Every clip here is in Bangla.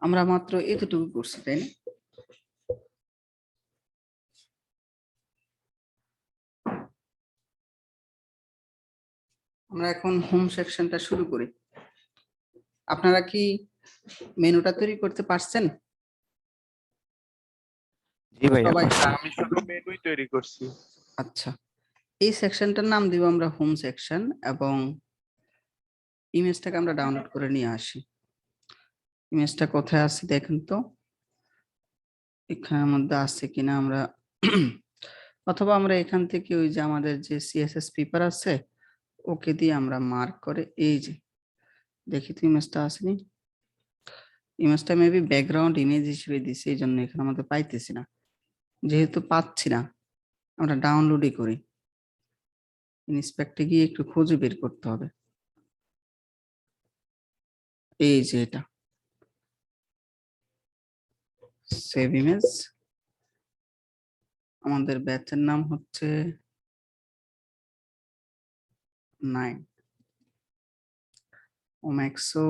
আমরা মাত্র এতটুকু করছি, তাই না? আমরা এখন হোম সেকশনটা শুরু করি। আপনারা কি মেনুটা তৈরি করতে পারছেন? জি ভাইয়া, সবাই? আমি শুধু মেনুই তৈরি করছি। আচ্ছা, এই সেকশনটার নাম দিব আমরা হোম সেকশন এবং ইমেজটাকে আমরা ডাউনলোড করে নিয়ে আসি। ইমেজটা কোথায় আছে দেখেন তো, এখানের মধ্যে আছে কিনা আমরা অথবা আমরা এখান থেকে ওই যে আমাদের যে সিএসএস পেপার আছে ওকে দিয়ে আমরা মার্ক করে এই যে দেখি তো ইমেজটা আসেনি। ইমেজটা মেবি ব্যাকগ্রাউন্ড ইমেজ হিসেবে দিছি, এই জন্য এখানে আমাদের পাইতেছি না। যেহেতু পাচ্ছি না, আমরা ডাউনলোডই করি। ইন্সপেক্টে গিয়ে একটু খুঁজে বের করতে হবে। এই যে এটা সেভ ইমেজ, আমাদের ব্যাচের নাম হচ্ছে 9 ওম্যাক্সো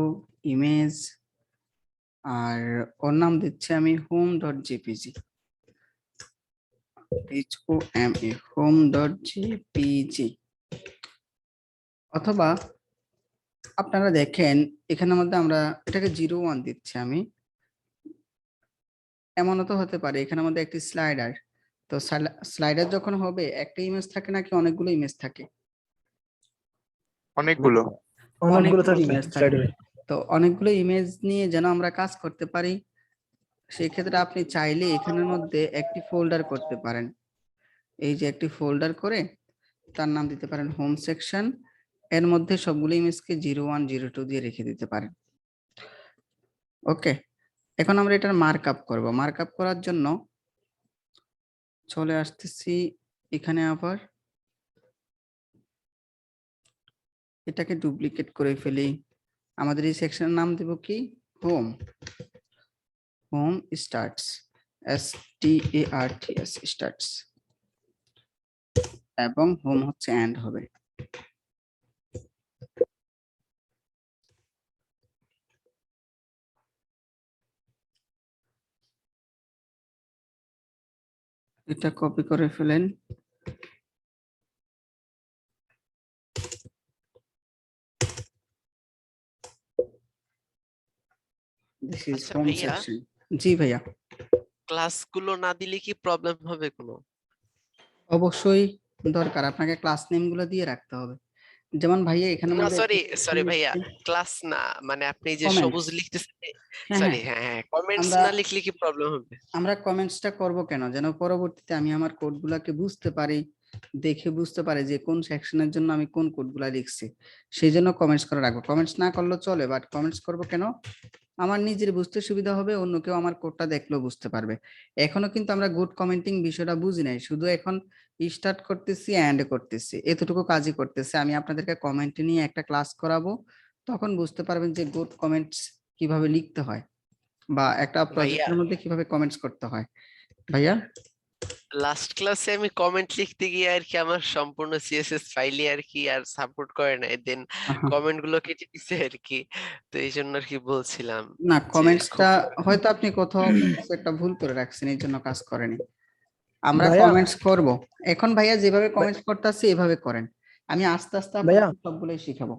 ইমেজ, আর ওর নাম দিচ্ছি আমি home.jpg, home.jpg। অথবা আপনারা দেখেন এখানের মধ্যে আমরা এটাকে 01 দিচ্ছি আমি। এমনও তো হতে পারে এখানের মধ্যে একটি স্লাইডার, তো স্লাইডার যখন হবে একটা ইমেজ থাকে নাকি অনেকগুলো ইমেজ থাকে? অনেকগুলো ইমেজ থাকে। তো অনেকগুলো ইমেজ নিয়ে যেন আমরা কাজ করতে পারি, সেই ক্ষেত্রে আপনি চাইলে এখানের মধ্যে একটি ফোল্ডার করতে পারেন। এই যে একটি ফোল্ডার করে তার নাম দিতে পারেন হোম সেকশন, এর মধ্যে সবগুলো ইমেজকে 01 02 দিয়ে রেখে দিতে পারেন। ওকে, এখন আমরা এটার মার্কআপ করব। মার্কআপ করার জন্য চলে আসতেছি এখানে, আবার এটাকে ডুপ্লিকেট করে ফেলি। আমাদের এই সেকশনের নাম দেব কি? Home. Home starts, STARTS starts, এবং হোম হচ্ছে এন্ড হবে। এটা কপি করে ফেলেন। This is আচ্ছা home ভাইয়া, section. জি ভাইয়া, ক্লাসগুলো না দিলে কি প্রবলেম হবে কোনো? অবশ্যই দরকার, আপনাকে ক্লাস নেম গুলো দিয়ে রাখতে হবে। যেমন ভাইয়া এখানে না, মধ্যে সরি ভাইয়া, ক্লাস না, মানে আপনি যে সবুজ কমেন্টস। লিখতেছেন, হ্যাঁ সরি, হ্যাঁ, হ্যাঁ হ্যাঁ, কমেন্টস আমরা না লিখলে কি প্রবলেম হবে? আমরা কমেন্টসটা করব কেন, যেন পরবর্তীতে আমি আমার কোডগুলোকে বুঝতে পারি, দেখে বুঝতে পারি যে কোন সেকশনের জন্য আমি কোন কোডগুলা লিখছি, সেই জন্য কমেন্টস করে রাখবো। কমেন্টস না করলেও চলে, বাট কমেন্টস করব কেন? আমার নিজের বুঝতে সুবিধা হবে, অন্য কেউ আমার কোডটা দেখলেও বুঝতে পারবে। এখনো কিন্তু আমরা গুড কমেন্টিং বিষয়টা বুঝি নাই, শুধু এখন স্টার্ট করতেছি এন্ড করতেছি, এতটুকু কাজই করতেছি। আমি আপনাদেরকে কমেন্ট নিয়ে একটা ক্লাস করাবো, তখন বুঝতে পারবেন যে গুড কমেন্টস কিভাবে লিখতে হয় বা একটা ভাইয়া, প্রজেক্টের মধ্যে কিভাবে কমেন্টস করতে হয়। ভাইয়া, লাস্ট ক্লাসে আমি কমেন্ট লিখতে গিয়ে আর কি আমার সম্পূর্ণ সিএসএস ফাইলে আর কি আর সাপোর্ট করে নাই, দেন আহা, কমেন্ট গুলো কেটে দিছে আর কি। তো এই জন্য আর কি বলছিলাম না যে কমেন্টসটা খুব হয়তো আপনি কোথাও কিছু একটা ভুল করে রাখছেন, এই জন্য কাজ করেনি। আমরা ভাইয়া কমেন্টস করব এখন। ভাইয়া যেভাবে কমেন্টস করতেছি এভাবে করেন, আমি আস্তে আস্তে ভাইয়া আপনাদের সবগুলোই শিখাবো।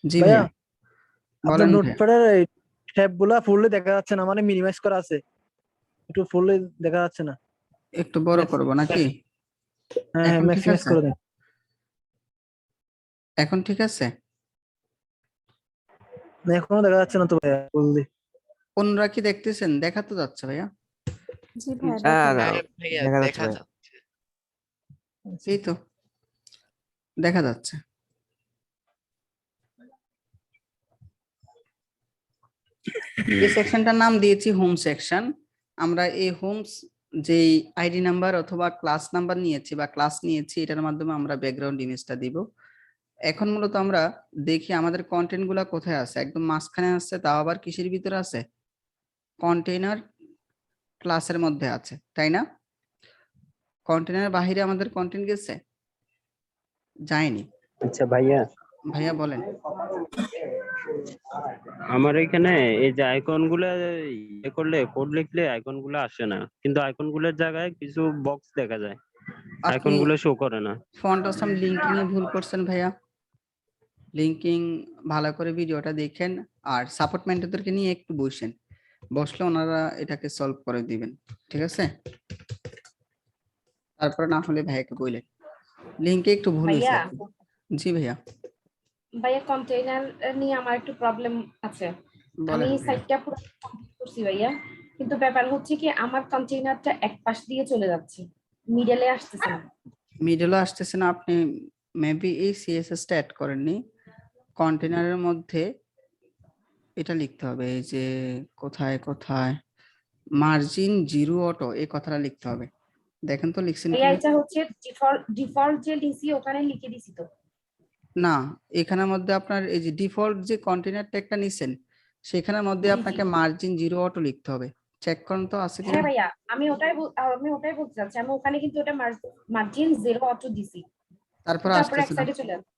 জি ভাইয়া ভাইয়া, আপনার বলেন ভাইয়া। নোটপ্যাডের এই ট্যাবগুলা ফুললি দেখা যাচ্ছে না, মানে মিনিমাইজ করা আছে, একটু ফুললি দেখা যাচ্ছে না। একটু বড় করব নাকি? হ্যাঁ হ্যাঁ, এখন ঠিক ম্যাক্সিমাইজ আছে? করে দেন। এখন ঠিক আছে? না, এখনো দেখা যাচ্ছে না তো ভাইয়া ফুললি। অন্যরা কি দেখতেছেন? দেখা তো যাচ্ছে ভাইয়া। জি ভাইয়া হ্যাঁ, দেখা হ্যাঁ যায়। ভাইয়া দেখা যাচ্ছে দেখা ভাই। যাচ্ছে। এই তো দেখা যাচ্ছে। এই সেকশনটার নাম দিয়েছি হোম সেকশন। আমরা এই হোমস যেই আইডি নাম্বার অথবা ক্লাস নাম্বার নিয়েছি বা ক্লাস নিয়েছি, এটার মাধ্যমে আমরা ব্যাকগ্রাউন্ড ইমেজটা দিব। এখন মূলত আমরা দেখি আমাদের কন্টেন্ট গুলা কোথায় আছে। একদম মাঝখানে আছে, তাও আবার কিসের ভিতরে আছে? কন্টেইনার ক্লাসের মধ্যে আছে, তাই না? কন্টেইনার বাহিরে আমাদের কন্টেন্ট গেছে? যায়নি। আচ্ছা ভাইয়া, ভাইয়া বলেন। আমার এখানে এই যে আইকন গুলা ইয়ে করলে কোড লিখলে আইকন গুলো আসে না, কিন্তু আইকন গুলোর জায়গায় কিছু বক্স দেখা যায়, আইকন আপনি গুলো শো করে না। ফন্ট অসাম লিঙ্কিং এ ভুল করছেন ভাইয়া। লিঙ্কিং ভালো করে ভিডিওটা দেখেন আর সাপোর্ট মেন্টরদেরকে নিয়ে একটু বসেন, বসলে ওনারা এটাকে সলভ করে দিবেন, ঠিক আছে? তারপরে না হলে ভাইয়াকে বললেন লিঙ্কে একটু ভুল হয়েছে ভাইয়া আর কি। জি ভাইয়া ভাইয়া কন্টেইনার নিয়ে আমার একটু প্রবলেম আছে। আমি বলেন ভাইয়া। সাইটটা পুরো কমপ্লিট করছি ভাইয়া, কিন্তু ব্যাপার হচ্ছে কি আমার কন্টেইনারটা এক পাশ দিয়ে চলে যাচ্ছে, মিডলে আসতেছে না। মিডলও আসতেছে না, আপনি মেবি এই সিএসএস টা অ্যাড করেননি। কন্টেনারের মধ্যে এটা লিখতে হবে, এই যে কোথায় কোথায় মার্জিন জিরো অটো এই কথাটা লিখতে হবে। দেখেন তো লিখছেন কি ভাইয়া এটা হচ্ছে ডিফল্ট যে ডিসি ওখানে লিখে দিছি তো। না, এখানের মধ্যে আপনার এই যে ডিফল্ট যে কন্টেনার ট্যাগটা নিছেন সেখানের মধ্যে জি, জি। আপনাকে মার্জিন জিরো অটো লিখতে হবে। চেক করুন তো আছে কিনা। হ্যাঁ ভাইয়া আমি ওটাই বলতে চাচ্ছি, আমি ওখানে কিন্তু ওটা মার্জিন 0 অটো দিছি, তারপরে তারপরে এক আসতেছে না। সাইডে চলে যাচ্ছে।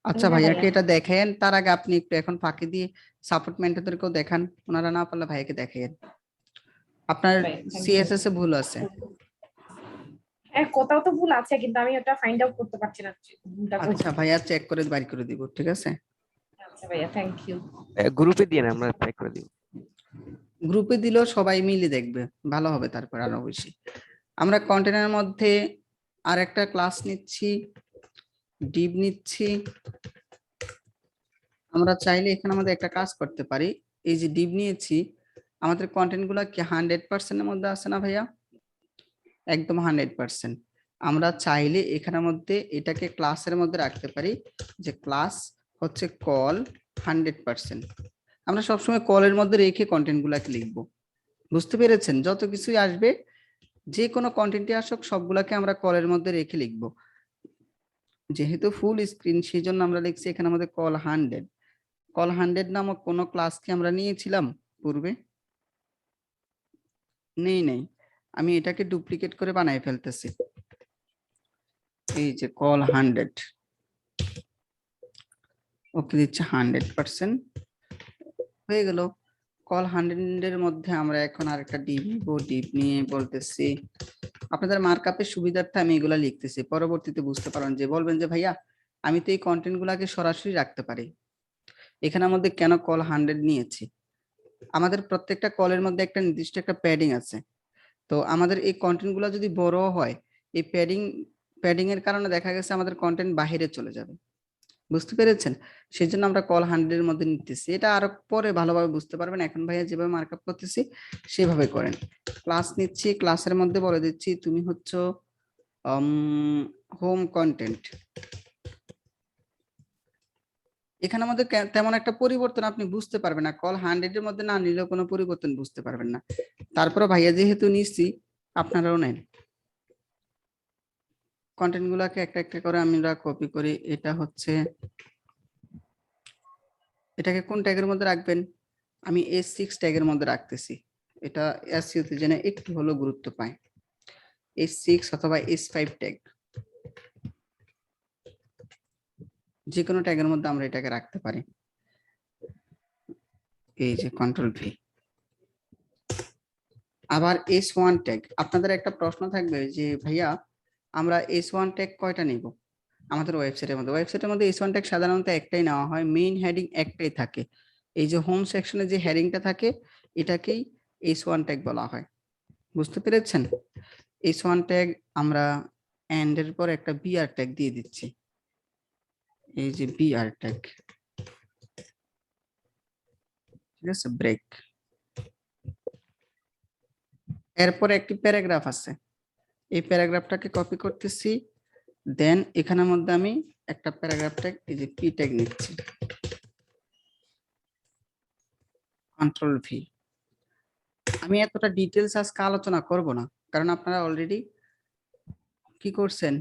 আচ্ছা হ্যাঁ ভাইয়াকে ভাইয়া। এটা দেখেন, তার আগে আপনি একটু এখন ফাঁকি দিয়ে সাপোর্ট মেন্টরদেরকেও দেখান, ওনারা না পারলে ভাইয়াকে দেখেন। আপনার ভাইয়া, thank you. সিএসএস এ ভুল আছে। হ্যাঁ কোথাও তো ভুল আছে, কিন্তু আমি ওটা ফাইন্ড আউট করতে পারছি না ভুলটা আচ্ছা কোথায়। ভাইয়া চেক করে বাড়ি করে দিব, ঠিক আছে? আচ্ছা ভাইয়া থ্যাংক ইউ। গ্রুপে দিয়ে আমরা চেক করে দিব। গ্রুপে দিলেও সবাই মিলে দেখবে, ভালো হবে তারপর আরো বেশি। আমরা কন্টেনারের মধ্যে আরেকটা ক্লাস নিচ্ছি, ডিভ নিচ্ছি। আমরা চাইলে এখানে আমাদের একটা কাজ করতে পারি, এই যে ডিভ নিয়েছি আমাদের কন্টেন্ট গুলা কি 100% এর মধ্যে আছে না ভাইয়া? একদম 100%। আমরা চাইলে এখানের মধ্যে এটাকে ক্লাসের মধ্যে রাখতে পারি, যে ক্লাস হচ্ছে কল 100%। আমরা সবসময় কলের মধ্যে রেখে কন্টেন্ট গুলাকে লিখবো, বুঝতে পেরেছেন? যত কিছুই আসবে, যে কোনো কন্টেন্টই আসুক সবগুলাকে আমরা কলের মধ্যে রেখে লিখবো। যেহেতু ফুল স্ক্রিন সেই জন্য আমরা লিখছি এখানে আমাদের কল 100। কল 100 নামক কোন ক্লাস কি আমরা নিয়েছিলাম পূর্বে? নেই। আমি এটাকে ডুপ্লিকেট করে বানাই ফেলতেছি। এই যে কল 100, ওকে দিচ্ছে 100%, হয়ে গেল। কল 100 এর মধ্যে আমরা এখন আরেকটা ডিভ নিব, ডিভ নিয়ে বলতেছি আপনাদের মার্কআপের সুবিধার্থে আমি এগুলা লিখতেছি, পরবর্তীতে বুঝতে পারেন যে বলবেন যে ভাইয়া আমি তো এই কন্টেন্ট গুলাকে সরাসরি রাখতে পারি, এখানের মধ্যে কেন কল 100 নিয়েছি? আমাদের প্রত্যেকটা কলের মধ্যে একটা নির্দিষ্ট একটা প্যাডিং আছে। তো আমাদের এই কন্টেন্ট গুলো যদি বড় হয়, এই প্যাডিং এর কারণে দেখা গেছে আমাদের কন্টেন্ট বাহিরে চলে যাবে, বুঝতে পেরেছেন? সেই জন্য আমরা কল 100 এর মধ্যে নিতেছি। এটা আরো পরে ভালোভাবে বুঝতে পারবেন, এখন ভাইয়া যেভাবে মার্কআপ করতেছি সেভাবে করেন। ক্লাস নিচ্ছি, ক্লাসের মধ্যে বলে দিচ্ছি তুমি হচ্ছে হোম কন্টেন্ট। এখানে আমাদের তেমন একটা পরিবর্তন আপনি বুঝতে পারবেন না, কল 100 এর মধ্যে না নিলেও কোনো পরিবর্তন বুঝতে পারবেন না। তারপরে ভাইয়া যেহেতু নিচ্ছি আপনারাও নেন। কন্টেন্ট গুলাকে একটা একটা করে আমরা কপি করি। এটা হচ্ছে, এটাকে কোন ট্যাগের মধ্যে রাখবেন? আমি S6 ট্যাগের মধ্যে রাখতেছি, এটা SEO তে যেন একটু হলো গুরুত্ব পায়। S6 অথবা S5 ট্যাগ, যে কোনো ট্যাগের মধ্যে আমরা এটাকে রাখতে পারি। এই যে কন্ট্রোল ভি। আবার S1 ট্যাগ, আপনাদের একটা প্রশ্ন থাকবে যে ভাইয়া আমরা S1 ট্যাগ কয়টা নিব? আমাদের ওয়েবসাইটের মধ্যে S1 ট্যাগ সাধারণত একটাই নেওয়া হয়, মেইন হেডিং একটাই থাকে। এই যে হোম সেকশনে যে হেডিংটা থাকে এটাকেই S1 ট্যাগ বলা হয়, বুঝতে পেরেছেন? S1 ট্যাগ আমরা এন্ড এর পর একটা BR ট্যাগ দিয়ে দিচ্ছি, এই যে BR ট্যাগ, ঠিক আছে? ব্রেক। এরপর একটি প্যারাগ্রাফ আছে, এই প্যারাগ্রাফটাকে কপি করতেছি, দেন এখানের মধ্যে আমি একটা প্যারাগ্রাফ ট্যাগ এই যে পি ট্যাগ নিচ্ছি, কন্ট্রোল ভি। আমি এতটা ডিটেলস আজকে আলোচনা করব না, কারণ আপনারা অলরেডি কি করছেন,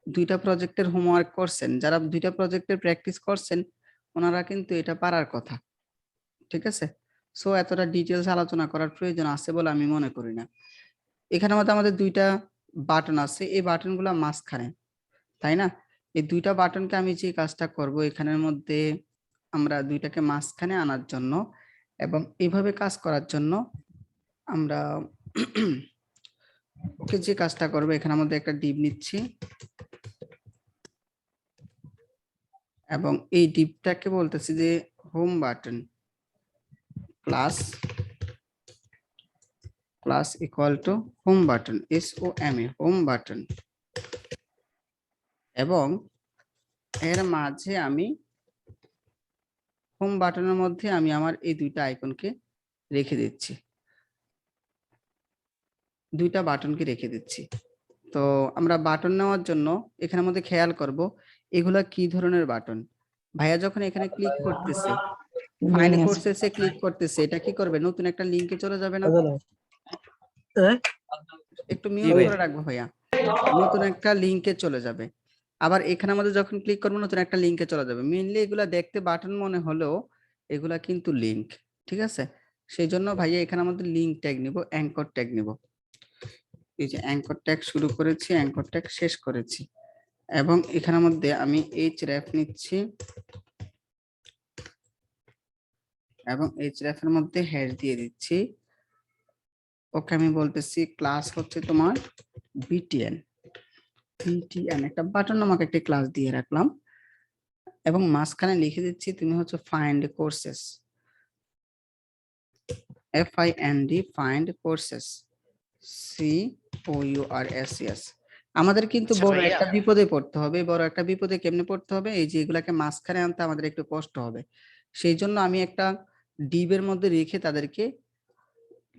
দুইটা প্রজেক্টের হোমওয়ার্ক করছেন। যারা দুইটা প্রজেক্টের প্র্যাকটিস করছেন ওনারা কিন্তু এটা পারার কথা, ঠিক আছে? সো এতটা ডিটেলস আলোচনা করার প্রয়োজন আছে বলে আমি মনে করি না। এখানের মধ্যে আমাদের দুইটা বাটন আছে, এই বাটনগুলো মাঝখানে, তাই না? এই দুইটা বাটনকে আমি যে কাজটা করব, এখানের মধ্যে আমরা দুইটাকে মাঝখানে আনার জন্য এবং এইভাবে কাজ করার জন্য আমরা ওকে যে কাজটা করবে, এখানে আমাদের একটা ডিপ নিচ্ছি এবং এই ডিপটাকে বলতেছি যে home button class equal to home button, SOM home button, এবং এর মাঝে আমি হোম বাটনের মধ্যে আমি আমার এই দুইটা আইকনকে রেখে দিচ্ছি, দুইটা বাটনকে রেখে দিচ্ছি। তো আমরা বাটন নেওয়ার জন্য এখানের মধ্যে খেয়াল করব এগুলা কি ধরনের বাটন। ভাইয়া যখন এখানে ক্লিক করতেছে, ফাইন্ড কোর্সেসে ক্লিক করতেছে, এটা কি করবে? নতুন একটা লিংকে চলে যাবে না? একটু মিউট ভাইয়া। করে রাখবো ভাইয়া। নতুন একটা লিংকে চলে যাবে। আবার এখানে আমাদের যখন ক্লিক করবো নতুন একটা লিংকে চলে যাবে। মেইনলি এগুলা দেখতে বাটন মনে হলেও এগুলা কিন্তু লিংক, ঠিক আছে? সেই জন্য ভাইয়া এখানে আমাদের লিংক ট্যাগ নিব, অ্যাঙ্কর ট্যাগ নিব। এই যে অ্যাঙ্কর ট্যাগ শুরু করেছি, অ্যাঙ্কর ট্যাগ শেষ করেছি, এবং এখানের মধ্যে আমি href নিচ্ছি এবং href এর মধ্যে হ্যাশ দিয়ে দিচ্ছি। ওকে আমি বলতেছি ক্লাস হচ্ছে তোমার btn, একটা বাটন নামক একটা ক্লাস দিয়ে রাখলাম এবং মাঝখানে লিখে দিচ্ছি তুমি হচ্ছে find courses, FIND find courses, COURSES। আমাদের কিন্তু আচ্ছা বড় ভাইয়া। একটা বিপদে পড়তে হবে। বড় একটা বিপদে কেমনে পড়তে হবে? এই যে এগুলাকে মাঝখানে আনতে আমাদের একটু কষ্ট হবে, সেই জন্য আমি একটা ডিবের মধ্যে রেখে তাদেরকে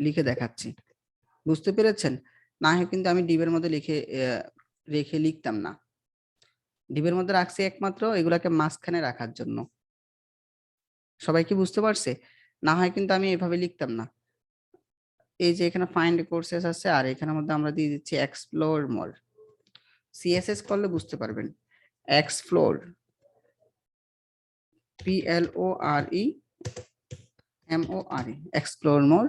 লিখে দেখাচ্ছি। বুঝতে পেরেছেন? না হয় কিন্তু আমি ডিবের মধ্যে রেখে লিখতাম না। ডিবের মধ্যে রাখছি একমাত্র এগুলাকে মাঝখানে রাখার জন্য। সবাই কি বুঝতে পারছে? না হয় কিন্তু আমি এভাবে লিখতাম না। এই যে এখানে ফাইন্ড কোর্সেস আছে আর এখানের মধ্যে আমরা দিয়ে দিচ্ছি এক্সপ্লোর মোর। CSS করলে বুঝতে পারবেন। এক্সপ্লোর, PLOREMORE, এক্সপ্লোর মোর।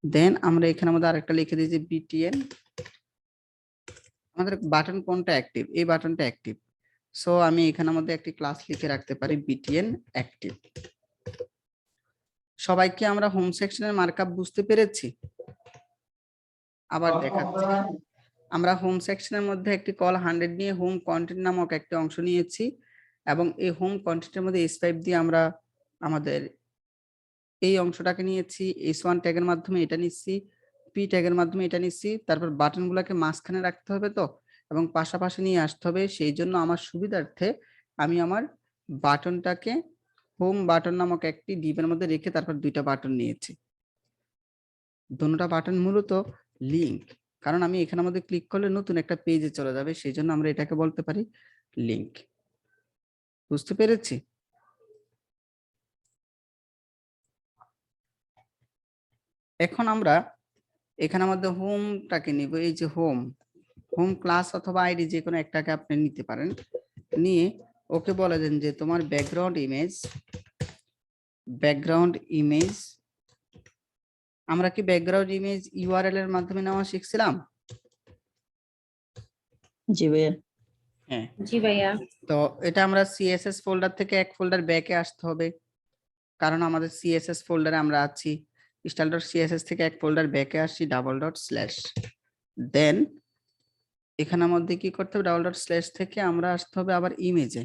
দেন আমরা এখানে মধ্যে আরেকটা লিখে দিয়েছি BTN। আমাদের বাটন কোনটা অ্যাক্টিভ? এই বাটনটা অ্যাক্টিভ, সো আমি এখানের মধ্যে একটি ক্লাস লিখে রাখতে পারি BTN অ্যাক্টিভ। সবাইকে আমরা হোম সেকশনের মার্কআপ বুঝতে পেরেছি? আবার দেখাচ্ছি, আমরা হোম সেকশনের মধ্যে একটি কল 100 নিয়ে হোম কন্টেন্ট নামক একটা অংশ নিয়েছি এবং এই হোম কন্টেন্টের মধ্যে S5 দিয়ে আমরা আমাদের এই অংশটাকে নিয়েছি, S1 ট্যাগের মাধ্যমে এটা নিচ্ছি, P ট্যাগের মাধ্যমে এটা নিচ্ছি। তারপর বাটনগুলোকে মাঝখানে রাখতে হবে তো, এবং পাশাপাশি নিয়ে আসতে হবে। সেই জন্য আমার সুবিধার্থে আমি আমার বাটনটাকে হোম বাটন নামক একটি ডিপের মধ্যে রেখে তারপর দুইটা বাটন নিয়েছি। দুটোটা বাটন মূলত লিংক, কারণ আমি এখানের মধ্যে ক্লিক করলে নতুন একটা পেজে চলে যাবে, সেই জন্য আমরা এটাকে বলতে পারি লিংক। বুঝতে পেরেছি? এখন আমরা এখানে আমাদের হোমটাকে নিব। এই যে হোম ক্লাস অথবা আইডি যে কোনো একটাকে আপনি নিতে পারেন, নিয়ে ওকে বলে দেন যে তোমার ব্যাকগ্রাউন্ড ইমেজ। আমরা কি ব্যাকগ্রাউন্ড ইমেজ URL এর মাধ্যমে নেওয়া শিখছিলাম? জি ভাইয়া। হ্যাঁ, জি ভাইয়া। তো এটা আমরা CSS ফোল্ডার থেকে এক ফোল্ডার ব্যাকে আসতে হবে, কারণ আমাদের CSS ফোল্ডারে আমরা আছি। style.css থেকে এক ফোল্ডার ব্যাকে আসছি, // দেন এখানের মধ্যে কি করতে হবে? // থেকে আমরা আসতে হবে আবার ইমেজে।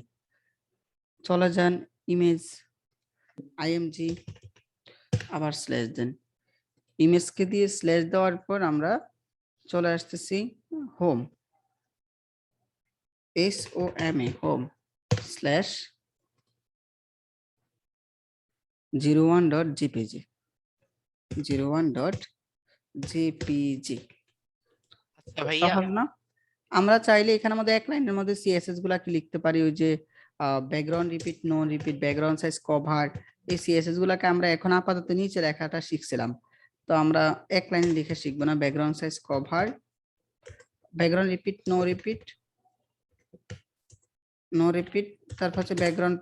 চলে যান ইমেজ, IMG, আবার স্ল্যাশ দেন। ইমেজকে দিয়ে স্ল্যাশ দেওয়ার পর আমরা চলে আসতেছি home, SOMA home slash 01.jpg 01.jpg। আচ্ছা ভাইয়া। সহজ না? আমরা চাইলে এখানে আমাদের এক লাইনের মধ্যে CSS গুলাকে লিখতে পারি। ওই যে background repeat, no repeat, background size, cover, এই CSS গুলাকে আমরা এখন আপাতত নিচে লেখাটা শিখছিলাম, তো আমরা এক লাইনে লিখে শিখবো না। Background size, cover, background repeat, no repeat, তারপর হচ্ছে ব্যাকগ্রাউন্ড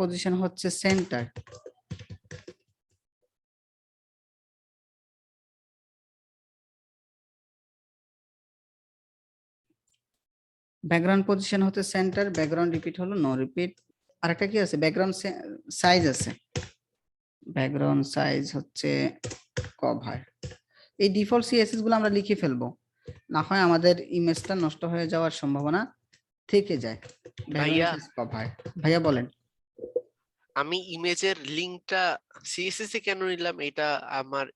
পজিশন হচ্ছে সেন্টার। ব্যাকগ্রাউন্ড পজিশন হচ্ছে সেন্টার, ব্যাকগ্রাউন্ড রিপিট হলো নো রিপিট। আরেকটা কি আছে, ব্যাকগ্রাউন্ড সাইজ আছে, ব্যাকগ্রাউন্ড সাইজ হচ্ছে কভার। এই ডিফল্ট সিএসএস গুলো আমরা লিখে ফেলবো, না হয় আমাদের ইমেজটা নষ্ট হয়ে যাওয়ার সম্ভাবনা থেকে যায়। ভাইয়া কভার, ভাইয়া বলেন। আমি ইমেজের লিংকটা সিএসএস এ কেন নিলাম, এটা আমার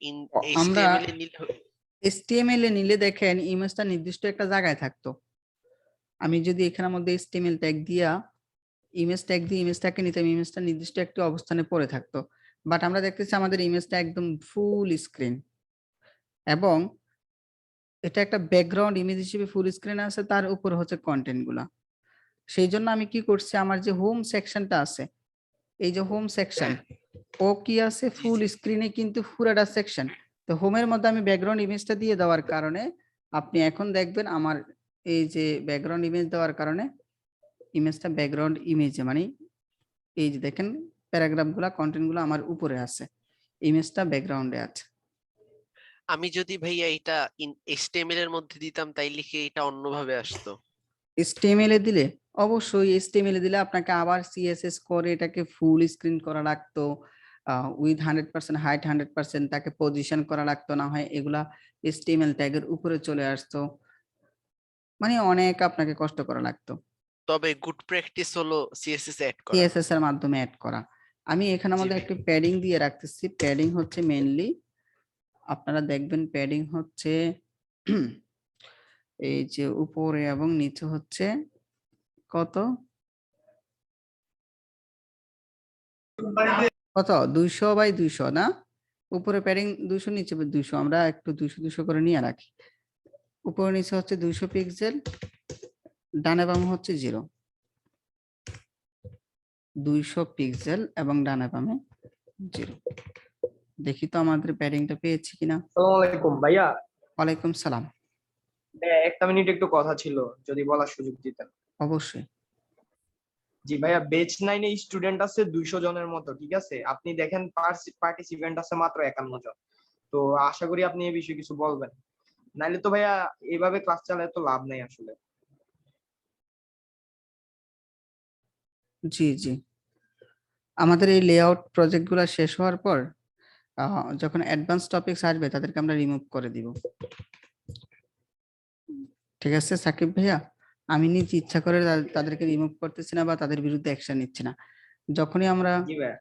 আমরা এইচটিএমএল এ নিলে HTML এ নিলে দেখেন ইমেজটা নির্দিষ্ট একটা জায়গায় থাকতো। আমি যদি এখানের মধ্যে HTML ট্যাগ দিয়া ইমেজ ট্যাগ দিয়ে ইমেজটাকে নিতাম, ইমেজটা নির্দিষ্ট একটি অবস্থানে পড়ে থাকতো। বাট আমরা দেখতেছি আমাদের ইমেজটা একদম ফুল স্ক্রিন, এবং এটা একটা ব্যাকগ্রাউন্ড ইমেজ হিসেবে ফুল স্ক্রিন আছে, তার উপর হচ্ছে কন্টেন্ট গুলা। সেই জন্য আমি কি করছি, আমার যে হোম সেকশনটা আছে, এই যে হোম সেকশন, ও কি আছে ফুল স্ক্রিনে কিন্তু পুরাটা সেকশন। তো হোমের মধ্যে আমি ব্যাকগ্রাউন্ড ইমেজটা দিয়ে দেওয়ার কারণে আপনি এখন দেখবেন আমার এই যে ব্যাকগ্রাউন্ড ইমেজ দেওয়ার কারণে ইমেজটা ব্যাকগ্রাউন্ড ইমেজে, মানে এই যে দেখেন প্যারাগ্রাফ গুলা কন্টেন্ট গুলো আমার উপরে আছে, ইমেজটা ব্যাকগ্রাউন্ডে আছে। আমি যদি ভাইয়া এটা এইচটিএমএল এর মধ্যে দিতাম তাইলে কি এটা অন্যভাবে আসতো? HTML এ দিলে অবশ্যই, HTML এ দিলে আপনাকে আবার CSS করে এটাকে ফুল স্ক্রিন করা লাগতো, উইথ 100% হাইট 100% তাকে পজিশন করা লাগতো, না হয় এগুলা HTML ট্যাগের উপরে চলে আসতো, মানে অনেক আপনাকে কষ্ট করা লাগতো। তবে গুড প্র্যাকটিস হলো সিএসএস অ্যাড করা। CSS এর মাধ্যমে অ্যাড করা। আমি এখানে জি আমাদের ভাই। একটি প্যাডিং দিয়ে রাখতেছি, প্যাডিং হচ্ছে মেইনলি আপনারা দেখবেন প্যাডিং হচ্ছে এই যে উপরে এবং নিচে হচ্ছে কত কত 200/200 না, উপরে প্যাডিং 200, নিচে 200, আমরা একটু 200 করে নিয়ে রাখি। উপরে নিচে হচ্ছে 200 পিক্সেল, ডানে বামে হচ্ছে 0, 200 পিক্সেল এবং ডানে বামে 0। দেখি তো আমাদের প্যাডিংটা পেয়েছি কিনা। আসসালামু আলাইকুম ভাইয়া। ওয়ালাইকুম সালাম। একটা মিনিট একটু কথা ছিল, যদি বলার সুযোগ দিতেন। অবশ্যই। জি ভাইয়া, বেচ 9 এ স্টুডেন্ট আছে 200 জনের মতো, ঠিক আছে? আপনি দেখেন পার্টিসিপেন্ট আছে মাত্র 51 জন। তো আশা করি আপনি এই বিষয়ে কিছু বলবেন, নাইলে তো ভাইয়া এইভাবে ক্লাস চালায় তো লাভ নেই আসলে। জি জি, আমাদের এই লেআউট প্রজেক্টগুলো শেষ হওয়ার পর যখন অ্যাডভান্স টপিকস আসবে তাদেরকে আমরা রিমুভ করে দিব। ঠিক আছে সাকিব ভাইয়া, আমি নিজ ইচ্ছা করে তাদেরকে রিমুভ করতেছি না বা তাদের বিরুদ্ধে অ্যাকশন নিচ্ছি না। যখনই আমরা জি ভাইয়া,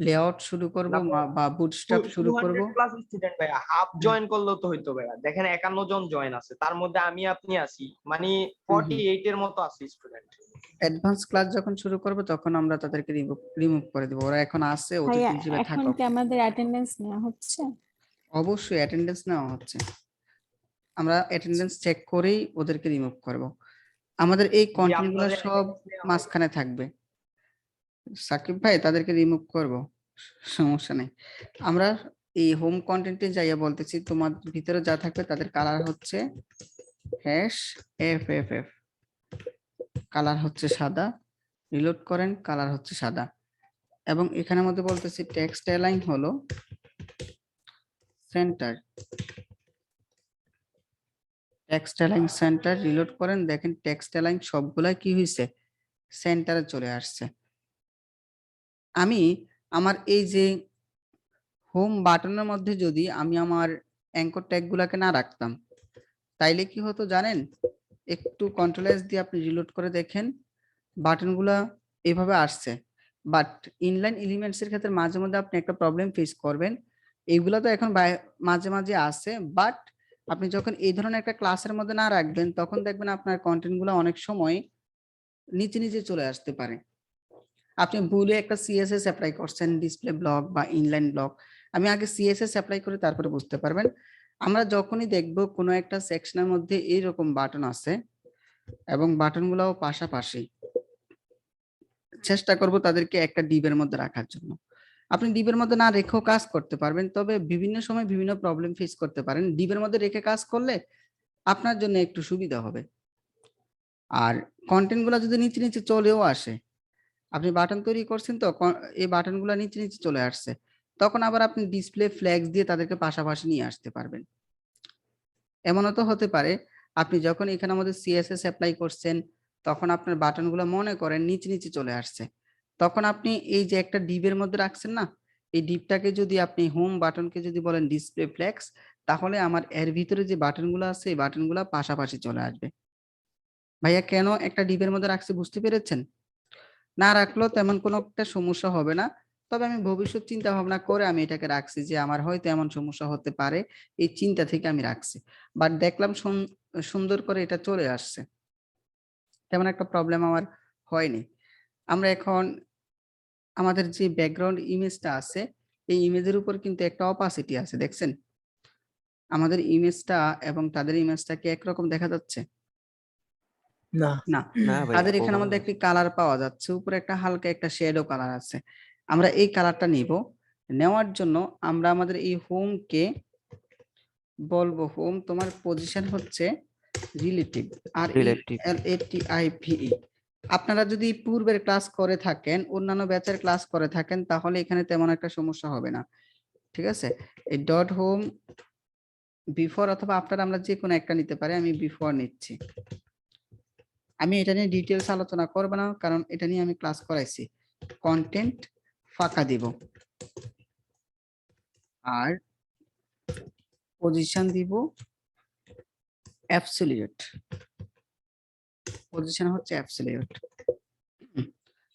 লেআউট শুরু করব বা বুটস্ট্র্যাপ শুরু করব, 200 প্লাস স্টুডেন্ট ভাইয়া, হাফ জয়েন করলেও তো হইতো ভাইয়া। দেখেন 51 জন জয়েন আছে, তার মধ্যে আমি আপনি আছি, মানে 48 এর মতো আছে স্টুডেন্ট। অ্যাডভান্স ক্লাস যখন শুরু করব তখন আমরা তাদেরকে রিমুভ করে দিব। ওরা এখন আছে, ভাইয়া অতিথি হিসেবে এখন থাকুক। কি আমাদের অ্যাটেন্ডেন্স নেওয়া হচ্ছে? অবশ্যই অ্যাটেন্ডেন্স নেওয়া হচ্ছে, আমরা অ্যাটেন্ডেন্স চেক করেই ওদেরকে রিমুভ করব। আমাদের এই কন্টেন্টগুলো সব মাঝখানে থাকবে। সাকিব ভাই তাদেরকে রিমুভ করব, সমস্যা নেই। আমরা এই হোম কন্টেন্টে যাইয়া বলতেছি তোমার ভিতরে যা থাকবে তাদের কালার হচ্ছে #FFF, কালার হচ্ছে সাদা, রিলোড করেন, কালার হচ্ছে সাদা। এবং এখানের মধ্যে বলতেছি টেক্সট অ্যালাইন হলো centre, text align centre, reload করেন, দেখেন টেক্সট অ্যালাইন সবগুলাই কি হয়েছে, সেন্টারে চলে আসছে। আমি আমার এই যে হোম বাটনের মধ্যে যদি আমি আমার অ্যাঙ্কর ট্যাগ গুলাকে না রাখতাম তাইলে কি হতো জানেন, একটু কন্ট্রোল এস দিয়ে আপনি রিলোড করে দেখেন বাটনগুলা এভাবে আসছে, বাট ইনলাইন এলিমেন্টস এর ক্ষেত্রে মাঝে মধ্যে আপনি একটা প্রবলেম ফেস করবেন। এইগুলা তো এখন মাঝে মাঝে আসে, বাট আপনি যখন এই ধরনের একটা ক্লাসের মধ্যে না রাখবেন তখন দেখবেন আপনার কন্টেন্ট গুলো অনেক সময় নিচে নিচে চলে আসতে পারে। আপনি ভুলে একটা সিএসএস অ্যাপ্লাই করছেন, ডিসপ্লে ব্লক বা ইনলাইন ব্লক, আমি আগে সিএসএস অ্যাপ্লাই করে তারপরে বুঝতে পারবেন। আমরা যখনই দেখব কোনো একটা সেকশনের মধ্যে এইরকম বাটন আছে এবং বাটনগুলোও পাশাপাশি, চেষ্টা করব তাদেরকে একটা ডিবের মধ্যে রাখার জন্য। আপনি ডিবের মধ্যে না রেখেও কাজ করতে পারবেন, তবে বিভিন্ন সময় বিভিন্ন প্রবলেম ফেস করতে পারেন। ডিবের মধ্যে রেখে কাজ করলে আপনার জন্য একটু সুবিধা হবে। আর কন্টেন্ট গুলা যদি নিচে নিচে চলেও আসে, আপনি বাটন তৈরি করছেন তো এই বাটনগুলো নিচে নিচে চলে আসছে, তখন আবার আপনি ডিসপ্লে ফ্ল্যাগস দিয়ে তাদেরকে পাশাপাশি নিয়ে আসতে পারবেন। এমনও তো হতে পারে আপনি যখন এখানে আমাদের সিএসএস অ্যাপ্লাই করছেন তখন আপনার বাটনগুলো মনে করেন নিচে নিচে চলে আসছে, তখন আপনি এই যে একটা ডিপের মধ্যে রাখছেন না, এই ডিপটাকে যদি আপনি হোম বাটনকে যদি বলেন ডিসপ্লে ফ্লেক্স, তাহলে আমার এর ভিতরে যে বাটনগুলো আছে এই বাটনগুলো পাশাপাশি চলে আসবে। ভাইয়া কেন একটা ডিপের মধ্যে রাখছি বুঝতে পেরেছেন? না রাখলেও তেমন কোনো একটা সমস্যা হবে না, তবে আমি ভবিষ্যৎ চিন্তা ভাবনা করে আমি এটাকে রাখছি যে আমার হয়তো এমন সমস্যা হতে পারে, এই চিন্তা থেকে আমি রাখছি। বাট দেখলাম সুন্দর করে এটা চলে আসছে, তেমন একটা প্রবলেম আমার হয়নি। আমরা এখন আমাদের যে ব্যাকগ্রাউন্ড ইমেজটা আছে এই ইমেজের উপর কিন্তু একটা অপাসিটি আছে, দেখছেন? আমাদের ইমেজটা এবং তাদের ইমেজটা কি একরকম দেখা যাচ্ছে? না না, না ভাই, তাদের এখানে ওভাবে মধ্যে একটি কালার পাওয়া যাচ্ছে, উপরে একটা হালকা একটা শ্যাডো কালার আছে। আমরা এই কালারটা নিব, নেওয়ার জন্য আমরা আমাদের এই হোমকে বলবো হোম তোমার পজিশন হচ্ছে রিলেটিভ, আর Relative. RELATIVE। আপনারা যদি পূর্বের ক্লাস করে থাকেন, অন্যান্য ব্যাচের ক্লাস করে থাকেন, তাহলে এখানে তেমন একটা সমস্যা হবে না, ঠিক আছে? এই ডট হোম বিফোর অথবা আফটার আমরা যে কোনো একটা নিতে পারি, আমি বিফোর নিচ্ছি। আমি এটা নিয়ে ডিটেলস আলোচনা করব না, কারণ এটা নিয়ে আমি ক্লাস করাইছি। কন্টেন্ট ফাঁকা দিব, আর পজিশন দিব অ্যাবসলিউট, পজিশন হচ্ছে অ্যাবসলিউট।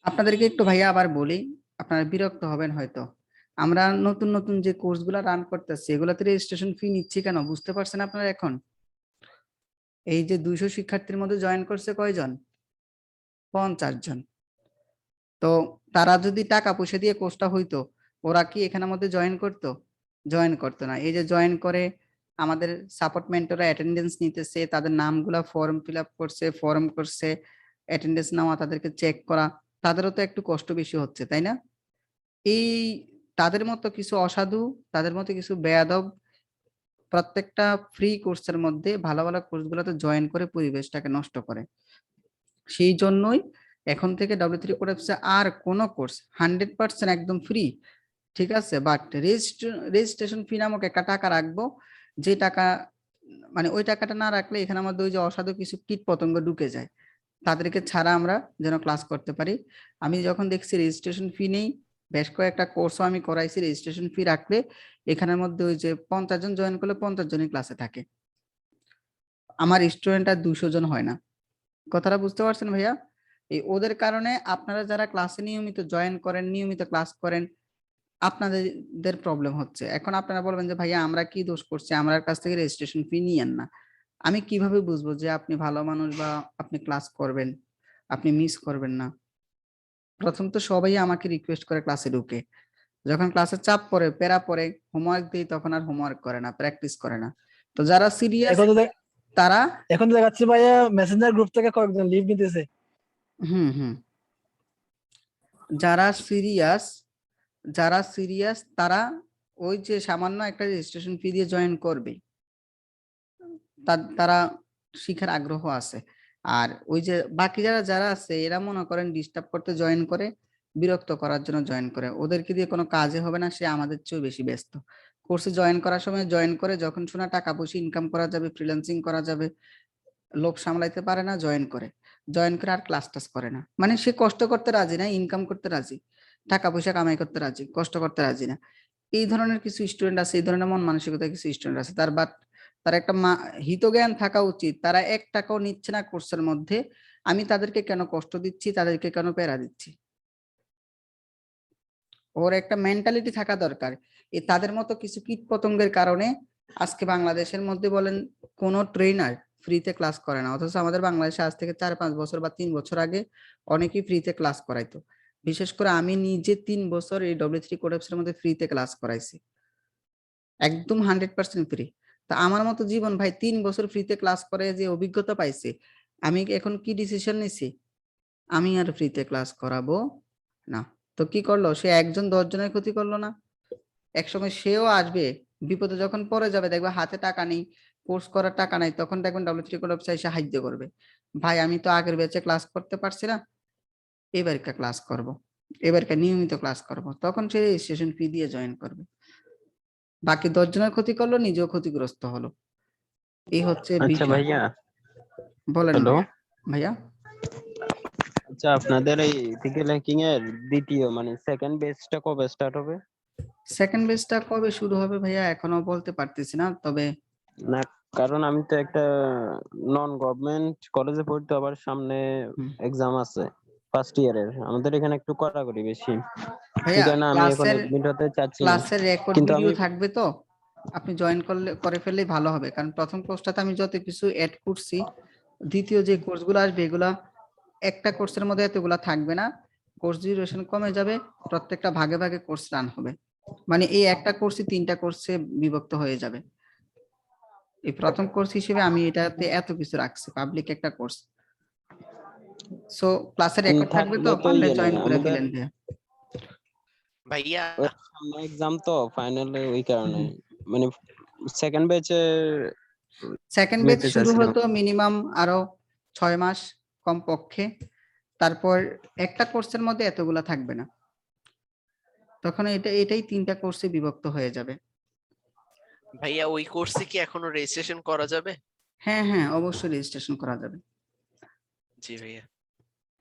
আপনাদেরকে একটু ভাইয়া আবার বলি, আপনারা বিরক্ত হবেন হয়তো। আমরা নতুন নতুন যে কোর্সগুলো রান করতেছি এগুলাতে রেজিস্ট্রেশন ফি নিচ্ছি কেন বুঝতে পারছেন আপনারা এখন? এই যে 200 শিক্ষার্থীর মধ্যে জয়েন করছে কয়জন? 50 জন। তো তারা যদি টাকা পয়সা দিয়ে কোর্সটা হইতো, ওরা কি এখানের মধ্যে জয়েন করতো? জয়েন করতো না। এই যে জয়েন করে আমাদের সাপোর্ট মেন্টররা অ্যাটেন্ডেন্স নিতেছে, তাদের নামগুলা ফর্ম ফিল আপ করছে, ফর্ম করছে, অ্যাটেন্ডেন্স নেওয়া, তাদেরকে চেক করা, তাদেরও তো একটু কষ্ট বেশি হচ্ছে, তাই না? এই তাদের মতো কিছু অসাধু, তাদের মতো কিছু বেয়াদব প্রত্যেকটা ফ্রি কোর্সের মধ্যে ভালো ভালো কোর্সগুলোতে জয়েন করে পরিবেশটাকে নষ্ট করে। সেই জন্যই এখন থেকে W3 কোড অ্যাপসে আর কোনো কোর্স 100% একদম ফ্রি, ঠিক আছে? বাট রেজিস্ট্রেশন ফি নামক একটা টাকা রাখবো, যে টাকা মানে ওই টাকাটা না রাখলে এখানে আমাদের ওই যে অসাধু কিছু কীট পতঙ্গ ঢুকে যায়, তাদেরকে ছাড়া আমরা যেন ক্লাস করতে পারি। আমি যখন দেখছি রেজিস্ট্রেশন ফি নেই, বেশ কয়েকটা কোর্সও আমি করাইছি, রেজিস্ট্রেশন ফি রাখলে এখানের মধ্যে ওই যে 50 জন জয়েন করলে 50 জনই ক্লাসে থাকে, আমার স্টুডেন্ট আর 200 জন হয় না। কথাটা বুঝতে পারছেন ভাইয়া? এই ওদের কারণে আপনারা যারা ক্লাসে নিয়মিত জয়েন করেন, নিয়মিত ক্লাস করেন, আপনাদের প্রবলেম হচ্ছে। এখন আপনারা বলবেন যে ভাইয়া আমরা কি দোষ করছি, আমার কাছ থেকে রেজিস্ট্রেশন ফি নিয়েন না। আমি কিভাবে বুঝবো যে আপনি ভালো মানুষ বা আপনি ক্লাস করবেন, আপনি মিস করবেন না? প্রথম তো সবাই আমাকে রিকোয়েস্ট করে ক্লাসে ঢুকে, যখন ক্লাসে চাপ পড়ে, প্যারা পড়ে, হোমওয়ার্ক দিই, তখন আর হোমওয়ার্ক করে না, প্র্যাকটিস করে না। তো যারা সিরিয়াস তারা এখন তো দেখাচ্ছে ভাইয়া মেসেঞ্জার গ্রুপ থেকে কয়েকজন লিভ নিতেছে। হুম যারা সিরিয়াস তারা ওই যে সামান্য একটা রেজিস্ট্রেশন ফি দিয়ে জয়েন করবে, তারা শিখার আগ্রহ আছে। আর ওই যে বাকি যারা আছে এরা মনে করেন ডিস্টার্ব করতে জয়েন করে, বিরক্ত করার জন্য জয়েন করে, ওদেরকে দিয়ে কোনো কাজে হবে না, সে আমাদের চেয়েও বেশি ব্যস্ত। কোর্সে জয়েন করার সময় জয়েন করে, যখন শোনা টাকা পয়সা ইনকাম করা যাবে, ফ্রিল্যান্সিং করা যাবে, লোভ সামলাইতে পারে না, জয়েন করে আর ক্লাস টাস করে না। মানে সে কষ্ট করতে রাজি না, ইনকাম করতে রাজি, টাকা পয়সা কামাই করতে রাজি, কষ্ট করতে রাজি না। এই ধরনের কিছু স্টুডেন্ট আছে, এই ধরনের মন মানসিকতা কিছু স্টুডেন্ট আছে। তার একটা হিতজ্ঞান থাকা উচিত, তারা 1 টাকাও নিচ্ছে না কোর্সের মধ্যে, আমি তাদেরকে কেন কষ্ট দিচ্ছি, তাদেরকে কেন প্যারা দিচ্ছি? ওর একটা মেন্টালিটি থাকা দরকার। তাদের মতো কিছু কীট পতঙ্গের কারণে আজকে বাংলাদেশের মধ্যে বলেন কোন ট্রেনার ফ্রিতে ক্লাস করে না, অথচ আমাদের বাংলাদেশে আজ থেকে 4-5 বছর বা 3 বছর আগে অনেকেই ফ্রিতে ক্লাস করাইতো। বিশেষ করে আমি নিজে 3 বছর এই W3 কোড অ্যাপসের মধ্যে ফ্রিতে ক্লাস করাইছি, একদম 100% ফ্রি। তা আমার মতো জীবন ভাই 3 বছর ফ্রিতে ক্লাস করে যে অভিজ্ঞতা পাইছে, আমি এখন কি ডিসিশন নিছি, আমি আর ফ্রিতে ক্লাস করাবো না। তো কি করলো সে? 1 জন 10 জনের ক্ষতি করলো না? একসময় সেও আসবে, বিপদে যখন পড়ে যাবে, দেখবে হাতে টাকা নেই, কোর্স করার টাকা নাই, তখন দেখবেন W3 কোড অ্যাপসে এসে সাহায্য করবে, ভাই আমি তো আগের ব্যাচে ক্লাস করতে পারছি না, এবারকার ক্লাস করব, এবারকার নিয়মিত ক্লাস করব, তখন সে রেজিস্ট্রেশন ফি দিয়ে জয়েন করবে। বাকি 10 জনের ক্ষতি করলো, নিজেও ক্ষতিগ্রস্ত হলো। এই হচ্ছে আচ্ছা বিষয়। ভাইয়া, বলেন হ্যালো, ভাইয়া। আচ্ছা আপনাদের এই ইথিক্যাল হ্যাকিং এর দ্বিতীয় মানে সেকেন্ড বেচটা কবে স্টার্ট হবে? সেকেন্ড বেচটা কবে শুরু হবে ভাইয়া এখনো বলতে পারতেছি না, তবে না, কারণ আমি তো একটা নন গভর্নমেন্ট কলেজে পড়ি, তো আবার সামনে হুম, এক্সাম আছে ফার্স্ট ইয়ারের। আমাদের এখানে একটু কড়াকড়ি বেশি, এই ভাইয়া কারণে আমি এখন ক্লাসের এডমিট হতে চাচ্ছি না। ক্লাসের রেকর্ড কিন্তু ভিডিও আমি থাকবে তো, আপনি জয়েন করে ফেললেই ভালো হবে, কারণ প্রথম কোর্সটাতে আমি যত কিছু অ্যাড করছি, দ্বিতীয় যে কোর্সগুলো আসবে এগুলা একটা কোর্সের মধ্যে এতগুলা থাকবে না, কোর্স ডিউরেশন কমে যাবে, প্রত্যেকটা ভাগে ভাগে কোর্স রান হবে, মানে এই একটা কোর্সই 3টা কোর্সে বিভক্ত হয়ে যাবে। এই প্রথম কোর্স হিসেবে আমি এটাতে এত কিছু রাখছি, পাবলিক একটা কোর্স। সো ক্লাসের রেকর্ড থাকবে তো, থাকলে তো পারলে ইয়ে জয়েন নেই করে আমাদের, ফেলেন ভাইয়া। ভাইয়া ওই সামনে এক্সাম তো ফাইনালে, ওই কারণে মানে সেকেন্ড ব্যাচে সেকেন্ড ব্যাচ নিতে শুরু চাচ্ছিলাম। হতো মিনিমাম আরো 6 মাস কমপক্ষে, তারপর একটা কোর্সের মধ্যে এতগুলা থাকবে না, তখন এটাই 3টা কোর্সে বিভক্ত হয়ে যাবে। ভাইয়া ওই কোর্সে কি এখনো রেজিস্ট্রেশন করা যাবে? হ্যাঁ হ্যাঁ, অবশ্যই রেজিস্ট্রেশন করা যাবে, জি ভাইয়া।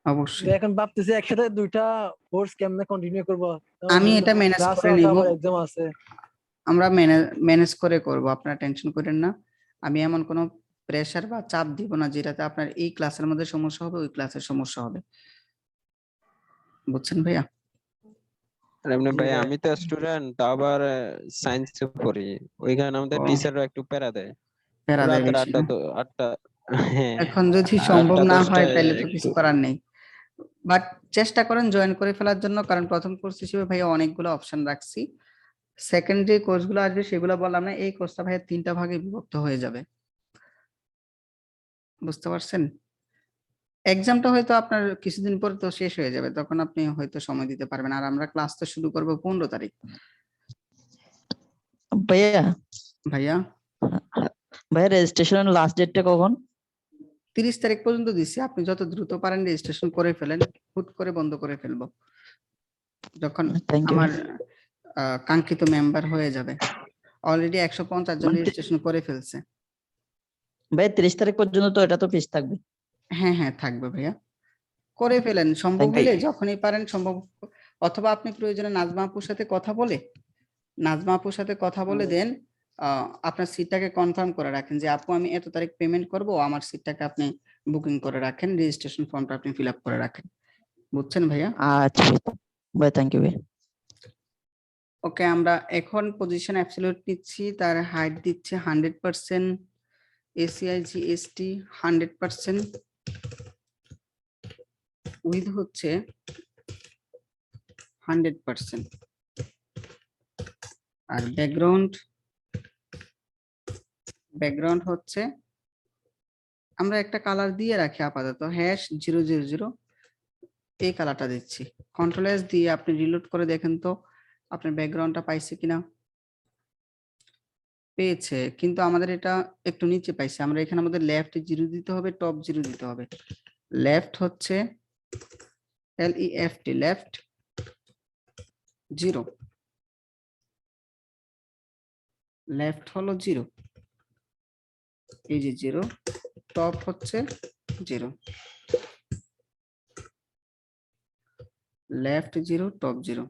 অবশ্যই। এখন ভাবতেছি একসাথে দুইটা কোর্স কেমনে কন্টিনিউ করব। আমি এটা ম্যানেজ ক্লাস করে আছে নিব, আবার এক্সাম আছে। আমরা ম্যানেজ করে করব, আপনারা টেনশন করেন না। আমি এমন কোনো প্রেসার বা চাপ দিব না যেটাতে আপনার এই ক্লাসের মধ্যে সমস্যা হবে, ওই ক্লাসের সমস্যা হবে, বুঝছেন ভাইয়া? আর এমনি জি ভাই ভাইয়া। আমি তো স্টুডেন্ট, আবার সায়েন্সে পড়ি, ওইখানে আমাদের ও, টিচাররা একটু প্যারা দেয়। প্যারা দেয় রাতের বেশি আটটা না? তো আটটা, হ্যাঁ এখন যদি সম্ভব আটটা না হয় দশটায় তাহলে তো একটু। কিছু করার নেই, বাট চেষ্টা করেন জয়েন করে ফেলার জন্য, কারণ প্রথম কোর্স হিসেবে ভাইয়া অনেকগুলো অপশন রাখছি। সেকেন্ড যে কোর্সগুলো আসবে সেগুলো বললাম না, এই কোর্সটা ভাইয়া 3টা ভাগে বিভক্ত হয়ে যাবে, বুঝতে পারছেন? এক্সামটা হয়তো আপনার কিছুদিন পর তো শেষ হয়ে যাবে, তখন আপনি হয়তো সময় দিতে পারবেন, আর আমরা ক্লাস তো শুরু করবো 15 তারিখ। ভাইয়া ভাইয়া ভাইয়া রেজিস্ট্রেশনের লাস্ট ডেটটা কখন? 30 তারিখ পর্যন্ত দিচ্ছি, আপনি যত দ্রুত পারেন রেজিস্ট্রেশন করে ফেলেন, হুট করে বন্ধ করে ফেলবো যখন থ্যাংক ইউ। আমার কাঙ্ক্ষিত মেম্বার হয়ে যাবে। অলরেডি 150 জন রেজিস্ট্রেশন করে ফেলছে। ভাইয়া 30 তারিখ পর্যন্ত তো এটা তো ফিস থাকবে। হ্যাঁ হ্যাঁ থাকবে ভাইয়া, করে ফেলেন সম্ভব Thank you. হলে, যখনই পারেন সম্ভব, অথবা আপনি প্রয়োজনে নাজমা আপুর সাথে কথা বলে দেন, আপনার সিটটাকে কনফার্ম করে রাখেন যে আপু আমি এত তারিখ পেমেন্ট করব, আমার সিটটাকে আপনি বুকিং করে রাখেন, রেজিস্ট্রেশন ফর্মটা আপনি ফিল আপ করে রাখেন, বুঝছেন ভাইয়া? আচ্ছা ভাই, থ্যাংক ইউ ভাই। ওকে, আমরা এখন পজিশন অ্যাবসলিউট নিচ্ছি, তার হাইট দিচ্ছে 100%, এসিআই জিএসটি 100%, উইথ হচ্ছে 100%, আর ব্যাকগ্রাউন্ড হচ্ছে আমরা একটা কালার দিয়ে রাখি আপাতত, #000, এই কালারটা দিচ্ছি। কন্ট্রোল এস দিয়ে আপনি রিলোড করে দেখেন তো আপনার ব্যাকগ্রাউন্ডটা পাইছে কিনা। পেয়েছে, কিন্তু আমাদের এটা একটু নিচে পাইছে, আমরা এখানে আমাদের লেফট 0 দিতে হবে, টপ 0 দিতে হবে। লেফট হচ্ছে LEFT, লেফট 0, লেফট হলো 0, এই যে 0, টপ হচ্ছে 0, লেফট 0, টপ 0।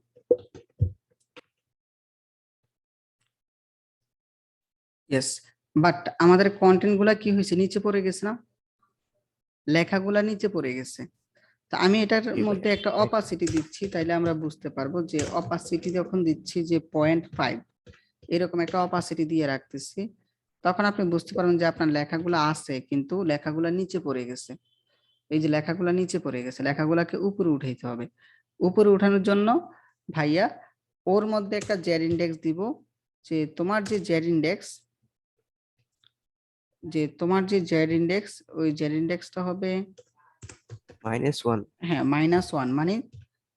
ইয়েস, বাট আমাদের কন্টেন্ট গুলা কি হয়েছে, নিচে পড়ে গেছে না, লেখাগুলা নিচে পড়ে গেছে। তো আমি এটার মধ্যে একটা অপাসিটি দিচ্ছি, তাইলে আমরা বুঝতে পারবো যে অপাসিটি যখন দিচ্ছি যে 0.5, এরকম একটা অপাসিটি দিয়ে রাখতেছি, তখন আপনি বুঝতে পারবেন যে আপনার লেখাগুলো আছে কিন্তু লেখাগুলা নিচে পড়ে গেছে। এই যে লেখাগুলা নিচে পড়ে গেছে, লেখাগুলাকে উপরে উঠাইতে হবে। উপরে উঠানোর জন্য ভাইয়া ওর মধ্যে একটা জেড ইন্ডেক্স দিব, যে তোমার যে জেড ইন্ডেক্স, ওই জেড ইন্ডেক্সটা হবে -1। হ্যাঁ -1, মানে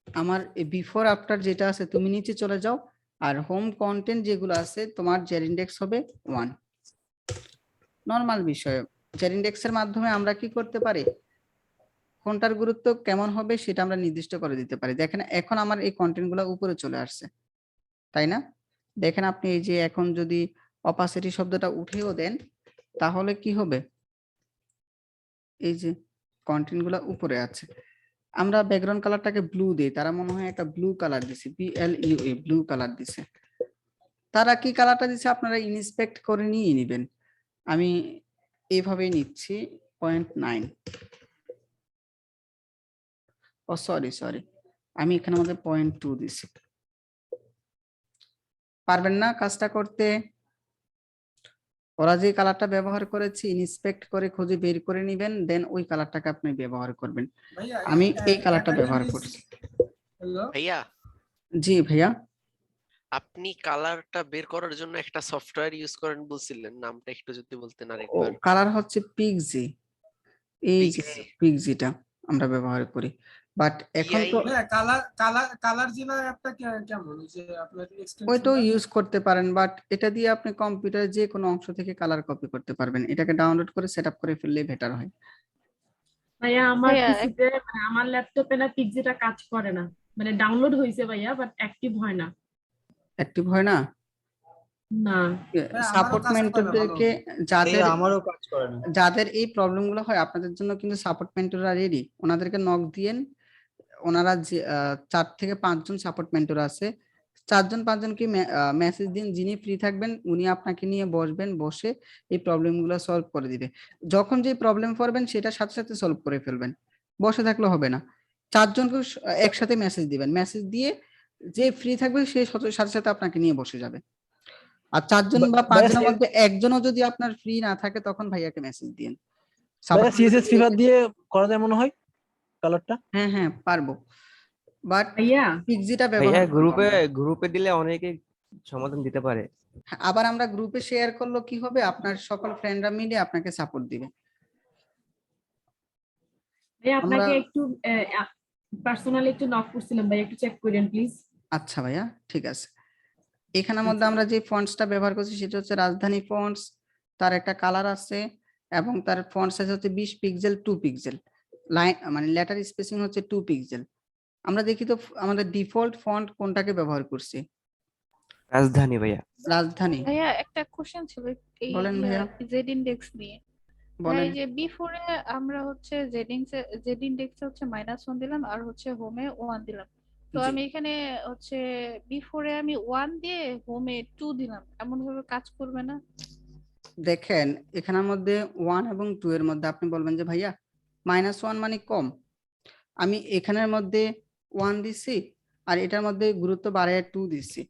আমার বিফোর আফটার যেটা আছে তুমি নিচে চলে যাও, আর হোম কন্টেন্ট যেগুলো আছে তোমার জেড ইন্ডেক্স হবে 1। নরমাল বিষয়, জেড ইন্ডেক্সের মাধ্যমে আমরা কি করতে পারি, কোনটার গুরুত্ব কেমন হবে সেটা আমরা নির্দিষ্ট করে দিতে পারি। দেখেন এখন আমার এই কন্টেন্ট গুলো উপরে চলে আসছে, তাই না? দেখেন আপনি এই যে এখন যদি অপাসিটি শব্দটা উঠেও দেন তাহলে কি হবে, এই যে কন্টেন্ট গুলা উপরে আছে। আমরা ব্যাকগ্রাউন্ড কালারটাকে ব্লু দিই, তারা মনে হয় একটা ব্লু কালার দিছে, BLUE ব্লু কালার দিছে। তারা কি কালারটা দিছে আপনারা ইন্সপেক্ট করে নিয়ে নেবেন। আমি এইভাবেই নিচ্ছি 0.9। ও সরি আমি এখানে মধ্যে 0.2 দিছি। পারবেন না কাজটা করতে? ওরা যে কালারটা ব্যবহার করেছে ইন্সপেক্ট করে খুঁজে বের করে নেবেন, দেন ওই কালারটাকে আপনি ব্যবহার করবেন। আমি এই কালারটা ব্যবহার করছি। ভাইয়া জি ভাইয়া, আপনি কালারটা বের করার জন্য একটা সফটওয়্যার ইউজ করেন বলছিলেন, নামটা একটু যদি বলতেন ও আরেকবার। কালার হচ্ছে পিক্সি। এই যে পিক্সি। পিক্সিটা আমরা ব্যবহার করি, বাট এখন তো ওইটাও ইউজ করতে পারেন, বাট এটা দিয়ে আপনি কম্পিউটারে যে কোনো অংশ থেকে কালার কপি করতে পারবেন। এটাকে ডাউনলোড করে সেটআপ করে ফেললেই বেটার হয়। ভাইয়া আমার ভাইয়া, পিসিতে মানে আমার ল্যাপটপে না পিক্সিটা কাজ করে না, মানে ডাউনলোড হয়েছে ভাইয়া বাট অ্যাক্টিভ হয় না। অ্যাক্টিভ হয় না? না সাপোর্ট মেন্টরদেরকে যাদের আমারও কাজ করে না। যাদের এই প্রবলেম গুলো হয় আপনাদের জন্য কিন্তু সাপোর্ট মেন্টররা রেডি। ওনাদেরকে নক দিয়েন, ওনারা যে 4 থেকে 5 জন সাপোর্ট মেন্টর আছে, 4 জন 5 জনকে মেসেজ দিন, যিনি ফ্রি থাকবেন উনি আপনাকে নিয়ে বসবেন, বসে এই প্রবলেম গুলো সলভ করে দিবে। যখন যে প্রবলেম পড়বেন সেটা সাথে সাথে সলভ করে ফেলবেন, বসে থাকলে হবে না। 4 জনকে একসাথে মেসেজ দিবেন, মেসেজ দিয়ে যে ফ্রি থাকবে সে সাথে সাথে আপনাকে নিয়ে বসে যাবে। আর 4 জন বা 5 জনের মধ্যে একজনও যদি আপনার ফ্রি না থাকে তখন ভাইয়াকে মেসেজ দিন। সিএসএস ফিভার দিয়ে করা যায় মনে হয় কালারটা। হ্যাঁ পারবো, বাট ভাইয়া পিক্সিটা ভাইয়া ব্যবহার করবো গ্রুপে আমরা। গ্রুপে দিলে অনেকে সমাধান দিতে পারে। আবার আমরা গ্রুপে শেয়ার করলে কি হবে, আপনার সকল ফ্রেন্ডরা মিলে আপনাকে সাপোর্ট দিবে। ভাইয়া আপনাকে আমরা একটু পার্সোনালি একটু নক করছিলাম ভাইয়া, একটু চেক করেন প্লিজ। আচ্ছা ভাইয়া ঠিক আছে। এখানের মধ্যে আমরা যে ফন্টসটা ব্যবহার করছি সেটা হচ্ছে রাজধানী ফন্টস, তার একটা কালার আছে এবং তার ফন্ট সাইজ হচ্ছে 20 পিক্সেল 2 পিক্সেল, লাইন মানে লেটার স্পেসিং হচ্ছে 2 পিক্সেল। আমরা দেখি তো আমাদের ডিফল্ট ফন্ট কোনটাকে ব্যবহার করছি? রাজধানী ভাইয়া। রাজধানী। ভাইয়া একটা কোশ্চেন ছিল এই বলেন ভাইয়া। জেড ইন্ডেক্স নিয়ে। ভাই বলেন। যে বিফোরে আমরা হচ্ছে জেড ইন্ডেক্স হচ্ছে -1 দিলাম আর হচ্ছে হোমে 1 দিলাম, তো জি। আমি এখানে হচ্ছে বিফোরে আমি 1 দিয়ে হোমে 2 দিলাম, এমন ভাবে কাজ করবে না? দেখেন এখানের মধ্যে 1 এবং 2 এর মধ্যে আপনি বলবেন যে ভাইয়া -1 মানে কম, আমি এখানের মধ্যে 1 দিছি আর এটার মধ্যে গুরুত্ব বাড়ায় 2 দিছি।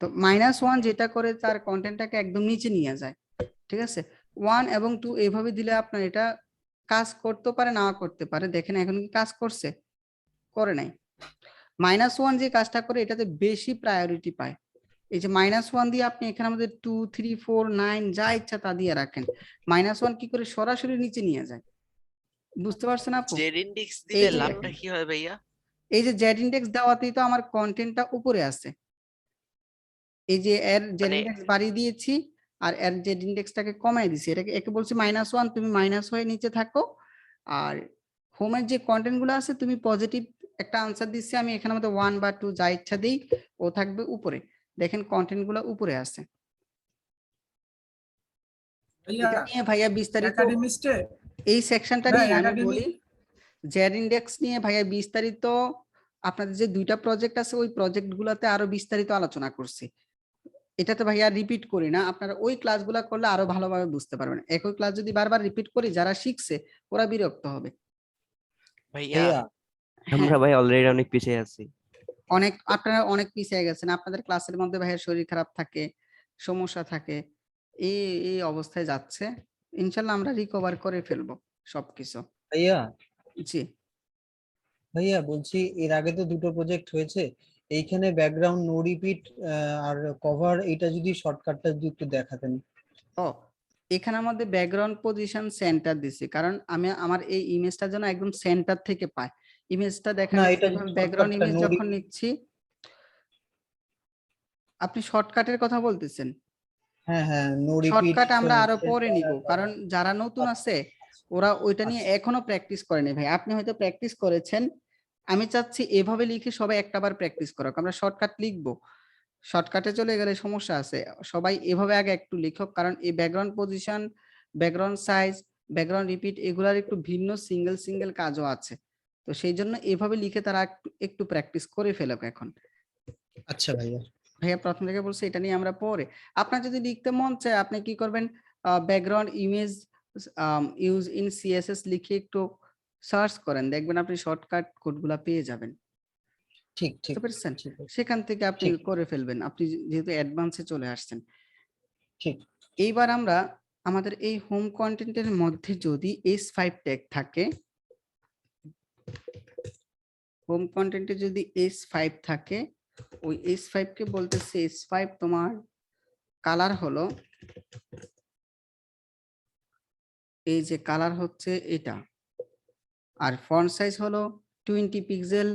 তো -1 যেটা করে তার কন্টেন্টটাকে একদম নিচে নিয়ে যায়, ঠিক আছে। 1 এবং 2 এইভাবে দিলে আপনার এটা কাজ করতে পারে না করতে পারে। দেখেন এখন কি কাজ করছে? করে নাই। -1 যে কাজটা করে এটাতে বেশি প্রায়োরিটি পায়। এই যে -1 দিয়ে আপনি এখানে আমাদের 2 3 4 9 যা ইচ্ছা তা দিয়ে রাখেন, -1 কি করে সরাসরি নিচে নিয়ে যায়। বুঝতে পারছেন আপু? জেড ইন্ডেক্স এই দিলে যে লাভটা কি হয় ভাইয়া? এই যে জেড ইন্ডেক্স দেওয়াতেই তো আমার কন্টেন্টটা উপরে আছে। এই যে এর জেড মানে ইন্ডেক্স বাড়িয়ে দিয়েছি আর এর জেড ইন্ডেক্সটাকে কমাই দিছি, এটাকে একে বলছি -1, তুমি মাইনাস হয়ে নিচে থাকো। আর হোমের যে কন্টেন্ট গুলো আছে তুমি পজিটিভ একটা আনসার দিচ্ছি আমি, এখানে মধ্যে 1 বা 2 যা ইচ্ছা দেই, ও থাকবে উপরে। দেখেন কন্টেন্ট গুলো উপরে আছে। এটা নিয়ে ভাইয়া বিস্তারিত এই সেকশনটা নিয়ে আমি বলি, জেড ইন্ডেক্স নিয়ে ভাইয়া বিস্তারিত আপনাদের যে 2টা প্রজেক্ট আছে ওই প্রজেক্ট গুলাতে আরো বিস্তারিত আলোচনা করছি। এটাতে ভাইয়া রিপিট করি না, আপনারা ওই ক্লাসগুলা করলে আরো ভালোভাবে বুঝতে পারবেন। একই ক্লাস যদি বারবার রিপিট করি যারা শিখছে ওরা বিরক্ত হবে। ভাইয়া আমরা ভাই অলরেডি অনেক পিছিয়ে আছি। আপনারা অনেক পিছিয়ে গেছেন, আপনাদের ক্লাসের মধ্যে ভাইয়ের শরীর খারাপ থাকে, সমস্যা থাকে, এই অবস্থায় যাচ্ছে। ইনশাল্লাহ আমরা রিকভার করে ফেলবো সবকিছু। ভাইয়া জি ভাইয়া বলছি এর আগে তো দুটো প্রজেক্ট হয়েছে, এইখানে ব্যাকগ্রাউন্ড নো রিপিট আর কভার এটা যদি শর্টকাটটা যদি একটু দেখাতেন। ও এখানের মধ্যে ব্যাকগ্রাউন্ড পজিশন সেন্টার দিছি, কারণ আমি আমার এই ইমেজটা যেন একদম সেন্টার থেকে পাই। ইমেজটা দেখেন না এটা ব্যাকগ্রাউন্ড শর্টকাটটা ইমেজ নো যখন নিচ্ছি। আপনি শর্টকাটের কথা বলতেছেন? হ্যাঁ নো রিপিট শর্টকাট আমরা আরো পরে নিব, কারণ যারা নতুন আছে ওরা ওইটা নিয়ে এখনো প্র্যাকটিস করেনি ভাই। আপনি হয়তো প্র্যাকটিস করেছেন, আমি চাচ্ছি এভাবে লিখে সবাই একটাবার প্র্যাকটিস করুক। আমরা শর্টকাট লিখবো, শর্টকাটে চলে গেলে সমস্যা আছে। সবাই এভাবে আগে একটু লিখুক, কারণ এই background position, background size, background repeat এগুলার একটু ভিন্ন সিঙ্গেল সিঙ্গেল কাজও আছে। তো সেই জন্য এভাবে লিখে তারা একটু একটু প্র্যাকটিস করে ফেলুক এখন। আচ্ছা ভাইয়া। ভাইয়া প্রথম থেকে বলছে এটা নিয়ে আমরা পরে, আপনার যদি লিখতে মন চায় আপনি কি করবেন, background image use in CSS লিখে একটু সার্চ করেন, দেখবেন আপনি শর্টকাট কোডগুলা পেয়ে যাবেন। ঠিক ঠিক বুঝতে পেরেছেন? ঠিক আছে, সেখান থেকে আপনি ঠিক। করে ফেলবেন, আপনি যেহেতু অ্যাডভান্সে চলে আসছেন। ঠিক। এইবার আমরা আমাদের এই হোম কন্টেন্টের মধ্যে যদি S5 ট্যাগ থাকে, হোম কন্টেন্টে যদি S5 থাকে, ওই S5 কে বলতেছে S5 তোমার কালার হলো, এই যে কালার হচ্ছে এটা, আর ফন্ট সাইজ হলো 20 পিক্সেল,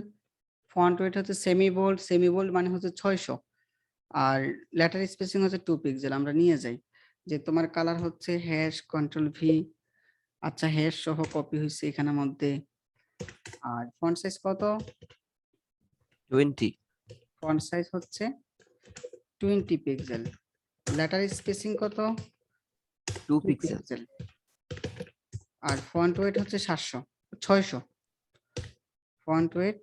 ফন্ট ওয়েট হচ্ছে সেমি বোল্ড মানে হচ্ছে 600, আর লেটার স্পেসিং হচ্ছে 2 পিক্সেল। আমরা নিয়ে যাই যে তোমার কালার হচ্ছে #Ctrl+V, আচ্ছা হ্যাশ সহ কপি হয়েছে এখানের মধ্যে। আর ফন্ট সাইজ কত? 20 ফন্ট সাইজ হচ্ছে 20 পিক্সেল, লেটার স্পেসিং কত? 2 2 পিক্সেল। পিক্সেল, আর ফন্ট ওয়েট হচ্ছে 600 ফন্ট ওয়েট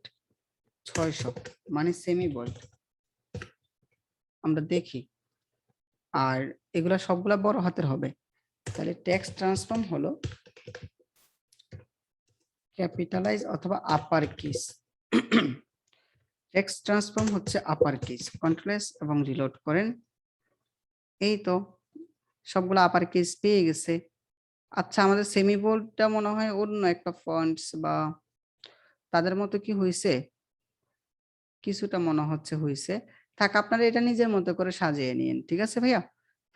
600 মানে সেমি বোল্ড। আমরা দেখি, আর এগুলা সবগুলা বড় হাতের হবে। তাহলে টেক্সট ট্রান্সফর্ম হলো ক্যাপিটালাইজ অথবা আপার কেস। টেক্সট ট্রান্সফর্ম হচ্ছে আপার কেস। কন্ট্রোল S এবং রিলোড করেন। এই তো সবগুলো আপার কেস পেয়ে গেছে। আচ্ছা আমাদের সেমি বোল্ডটা মনে হয় অন্য একটা ফন্টস বা তাদের মতো কি হয়েছে, কিছুটা মনে হচ্ছে হয়েছে। থাক, আপনারা এটা নিজের মতো করে সাজিয়ে নিন, ঠিক আছে ভাইয়া?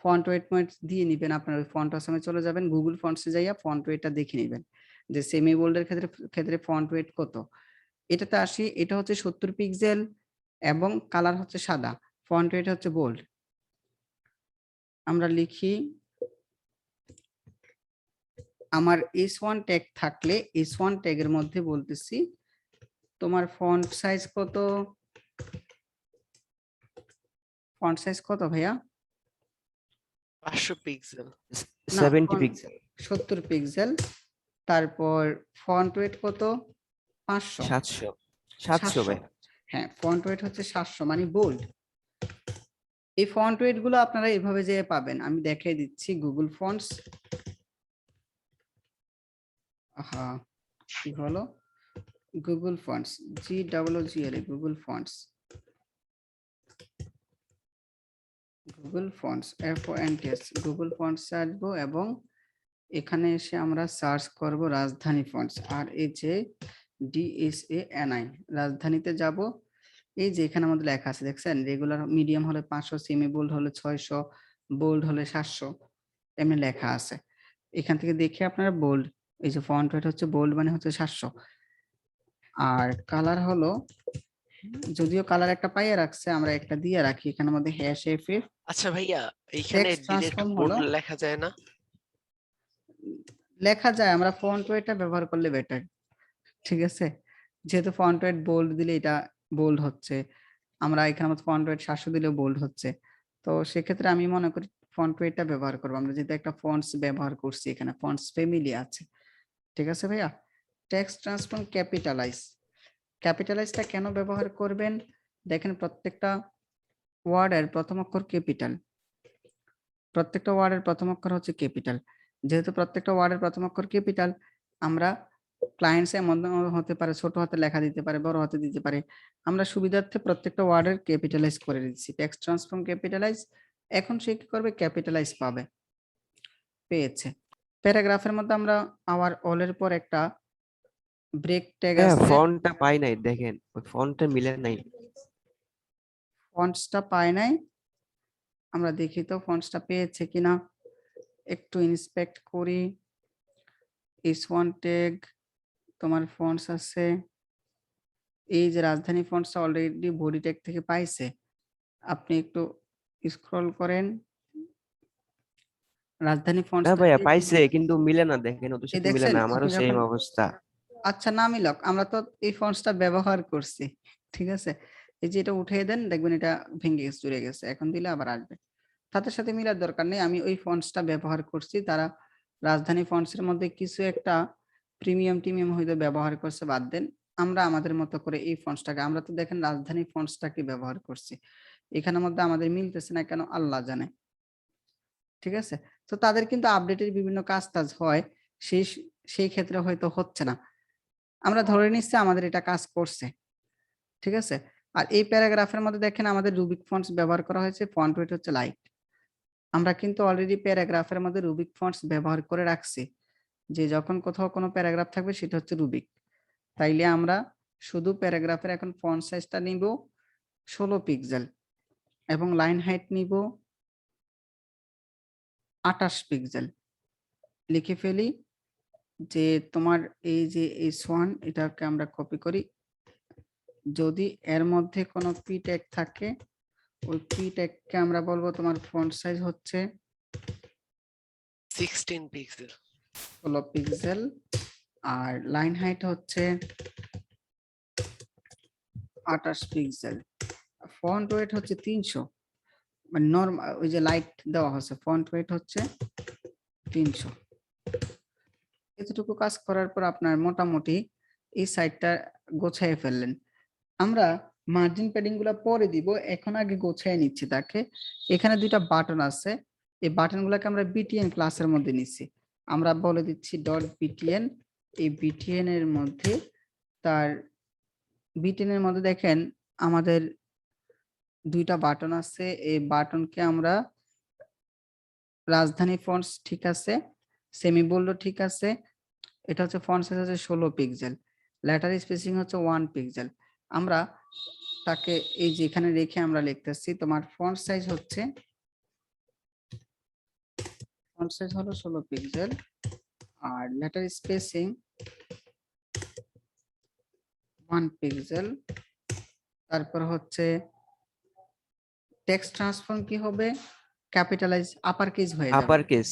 ফন্ট ওয়েট দিয়ে নিবেন, আপনার ওই ফন্ট অসমে চলে যাবেন, গুগল ফন্টসে যাইয়া ফন্ট ওয়েটটা দেখে নিবেন যে সেমি বোল্ডের ক্ষেত্রে ফন্ট ওয়েট কত। এটাতে আসি, এটা হচ্ছে 70 পিক্সেল এবং কালার হচ্ছে সাদা, ফন্ট ওয়েট হচ্ছে বোল্ড। আমরা লিখি আমার S1 ট্যাগ থাকলে S1 ট্যাগের মধ্যে বলতেছি তোমার ফন্ট সাইজ কত, ফন্ট সাইজ কত ভাইয়া? 500 পিক্সেল। 70 পিক্সেল। 70 পিক্সেল, তারপর ফন্ট ওয়েট কত? 500। 700 ভাই। হ্যাঁ, ফন্ট ওয়েট হচ্ছে 700 মানে বোল্ড। এই ফন্ট ওয়েট গুলো আপনারা এভাবে যে পাবেন, আমি দেখিয়ে দিচ্ছি। গুগল ফন্টস, কি হলো Google fonts, GGGL, Google fonts, Google fonts FONTS, Google fonts আসবো এবং এখানে এসে আমরা সার্চ করব রাজধানী ফন্টস, RAJDSANI, রাজধানীতে যাব। এই যে এখানে আমাদের লেখা আছে দেখছেন, রেগুলার মিডিয়াম হলে 500, সেমি বোল্ড হলে 600, বোল্ড হলে 700, এমনি লেখা আছে। এখান থেকে দেখে আপনারা বোল্ড, এই যে ফন্ট ওয়েট হচ্ছে বোল্ড মানে হচ্ছে 700, আর কালার হলো, যদিও কালার একটা পাইয়ে রাখছে, আমরা একটা দিয়ে রাখি এখানের মধ্যে #FF। আচ্ছা ভাইয়া, এইখানে Text ডিরেক্ট transform বোল্ড হলো, লেখা যায় না? লেখা যায়, আমরা ফন্ট ওয়েটটা ব্যবহার করলে বেটার, ঠিক আছে? যেহেতু ফন্ট ওয়েট বোল্ড দিলে এটা বোল্ড হচ্ছে, আমরা এখানে মধ্যে ফন্ট ওয়েট 700 দিলেও বোল্ড হচ্ছে। তো সেক্ষেত্রে আমি মনে করি ফন্ট ওয়েটটা ব্যবহার করবো, আমরা যেহেতু একটা ফন্টস ব্যবহার করছি, এখানে ফন্টস ফ্যামিলি আছে, ঠিক আছে ভাইয়া? টেক্সট ট্রান্সফর্ম ক্যাপিটালাইজটা কেন ব্যবহার করবেন? দেখেন প্রত্যেকটা ওয়ার্ডের প্রথম অক্ষর ক্যাপিটাল, প্রত্যেকটা ওয়ার্ডের প্রথম অক্ষর হচ্ছে ক্যাপিটাল। যেহেতু প্রত্যেকটা ওয়ার্ডের প্রথম অক্ষর ক্যাপিটাল, আমরা ক্লায়েন্টস এমন হতে পারে ছোট হাতে লেখা দিতে পারে, বড় হাতে দিতে পারে, আমরা সুবিধার্থে প্রত্যেকটা ওয়ার্ডের ক্যাপিটালাইজ করে দিচ্ছি। টেক্সট ট্রান্সফর্ম ক্যাপিটালাইজ, এখন সে কি করবে? ক্যাপিটালাইজ পাবে, পেয়েছে। প্যারাগ্রাফের মধ্যে আমরা আওয়ার অল এর পর একটা ব্রেক ট্যাগ হ্যাঁ, আছে, ফন্টটা পাই নাই, দেখেন ওই ফন্টটা মিলে নাই। ফন্টসটা পায় নাই, আমরা দেখি তো ফন্টসটা পেয়েছে কিনা, একটু ইন্সপেক্ট করি। S1 ট্যাগ তোমার ফন্টস আছে, এই যে রাজধানী ফন্টসটা অলরেডি বডি ট্যাগ থেকে পাইছে, আপনি একটু স্ক্রল করেন, রাজধানী না ফন্টসটা ভাইয়া পাইছে, কিন্তু মিলে না, দেখেন ওদের এই সাথে মিলে দেখছেন না, আপনি আমারও সেম যখন, অবস্থা। আচ্ছা না মিলক, আমরা তো এই ফন্টসটা ব্যবহার করছি, ঠিক আছে? এই যে এটা উঠিয়ে দেন, দেখবেন এটা ভেঙে গেছে, চুরে গেছে, এখন দিলে আবার আসবে। তাদের সাথে মিলার দরকার নেই, আমি ওই ফন্টসটা ব্যবহার করছি, তারা রাজধানী ফন্টসের মধ্যে কিছু একটা প্রিমিয়াম হয়তো ব্যবহার করছে, বাদ দেন। আমরা আমাদের মতো করে এই ফন্টসটাকে, আমরা তো দেখেন রাজধানী ফন্টসটাকে ব্যবহার করছি, এখানের মধ্যে আমাদের মিলতেছে না কেন আল্লাহ জানে। ঠিক আছে, তো তাদের কিন্তু আপডেটের বিভিন্ন কাজ টাজ হয়, সেই ক্ষেত্রে হয়তো হচ্ছে না, আমরা ধরে নিচ্ছি আমাদের এটা কাজ করছে। ঠিক আছে, আর এই প্যারাগ্রাফের মধ্যে দেখেন আমাদের রুবিক ফন্টস ব্যবহার করা হয়েছে, ফন্ট ওয়েট হচ্ছে লাইট। আমরা কিন্তু অলরেডি প্যারাগ্রাফের মধ্যে রুবিক ফন্টস ব্যবহার করে রাখছি, যে যখন কোথাও কোনো প্যারাগ্রাফ থাকবে সেটা হচ্ছে রুবিক। তাইলে আমরা শুধু প্যারাগ্রাফের এখন ফন্ট সাইজটা নিব 16 পিক্সেল এবং লাইন হাইট নিব 28 পিক্সেল। লিখে ফেলি যে তোমার এই যে H1 এটাকে আমরা কপি করি, যদি এর মধ্যে কোনো পি ট্যাগ থাকে ওই পি ট্যাগকে আমরা বলবো তোমার ফন্ট সাইজ হচ্ছে 16 পিক্সেল 16 পিক্সেল, আর লাইন হাইট হচ্ছে 28 পিক্সেল, ফন্ট ওয়েট হচ্ছে 300, মানে নরমাল ওই যে লাইট দেওয়া হচ্ছে, ফন্ট ওয়েট হচ্ছে 300। এতটুকু কাজ করার পর আপনার মোটামুটি এই সাইডটা গোছায় ফেললেন। আমরা মার্জিন প্যাডিং গুলা পরে দিব, এখন আগে গোছায় নিচ্ছি তাকে। এখানে দুইটা বাটন আছে, এই বাটন গুলাকে আমরা বিটিএন ক্লাসের মধ্যে নিচ্ছি, আমরা বলে দিচ্ছি ডট বিটিএন। এই বিটিএন এর মধ্যে তার বিটিএন এর মধ্যে দেখেন আমাদের দুইটা বাটন আছে, এই বাটনকে আমরা রাজধানী ফন্টস ঠিক আছে, সেমি বোল্ড ঠিক আছে, এটা হচ্ছে ফন্ট সাইজ হচ্ছে 16 পিক্সেল, লেটার স্পেসিং হচ্ছে 1 পিক্সেল। আমরা তাকে এই যে এখানে রেখে আমরা লিখতেছি তোমার ফন্ট সাইজ হলো 16 পিক্সেল আর লেটার স্পেসিং 1 পিক্সেল। তারপর হচ্ছে টেক্সট ট্রান্সফর্ম কি হবে, ক্যাপিটালাইজ আপার কেস হয়ে যাবে, আপার কেস।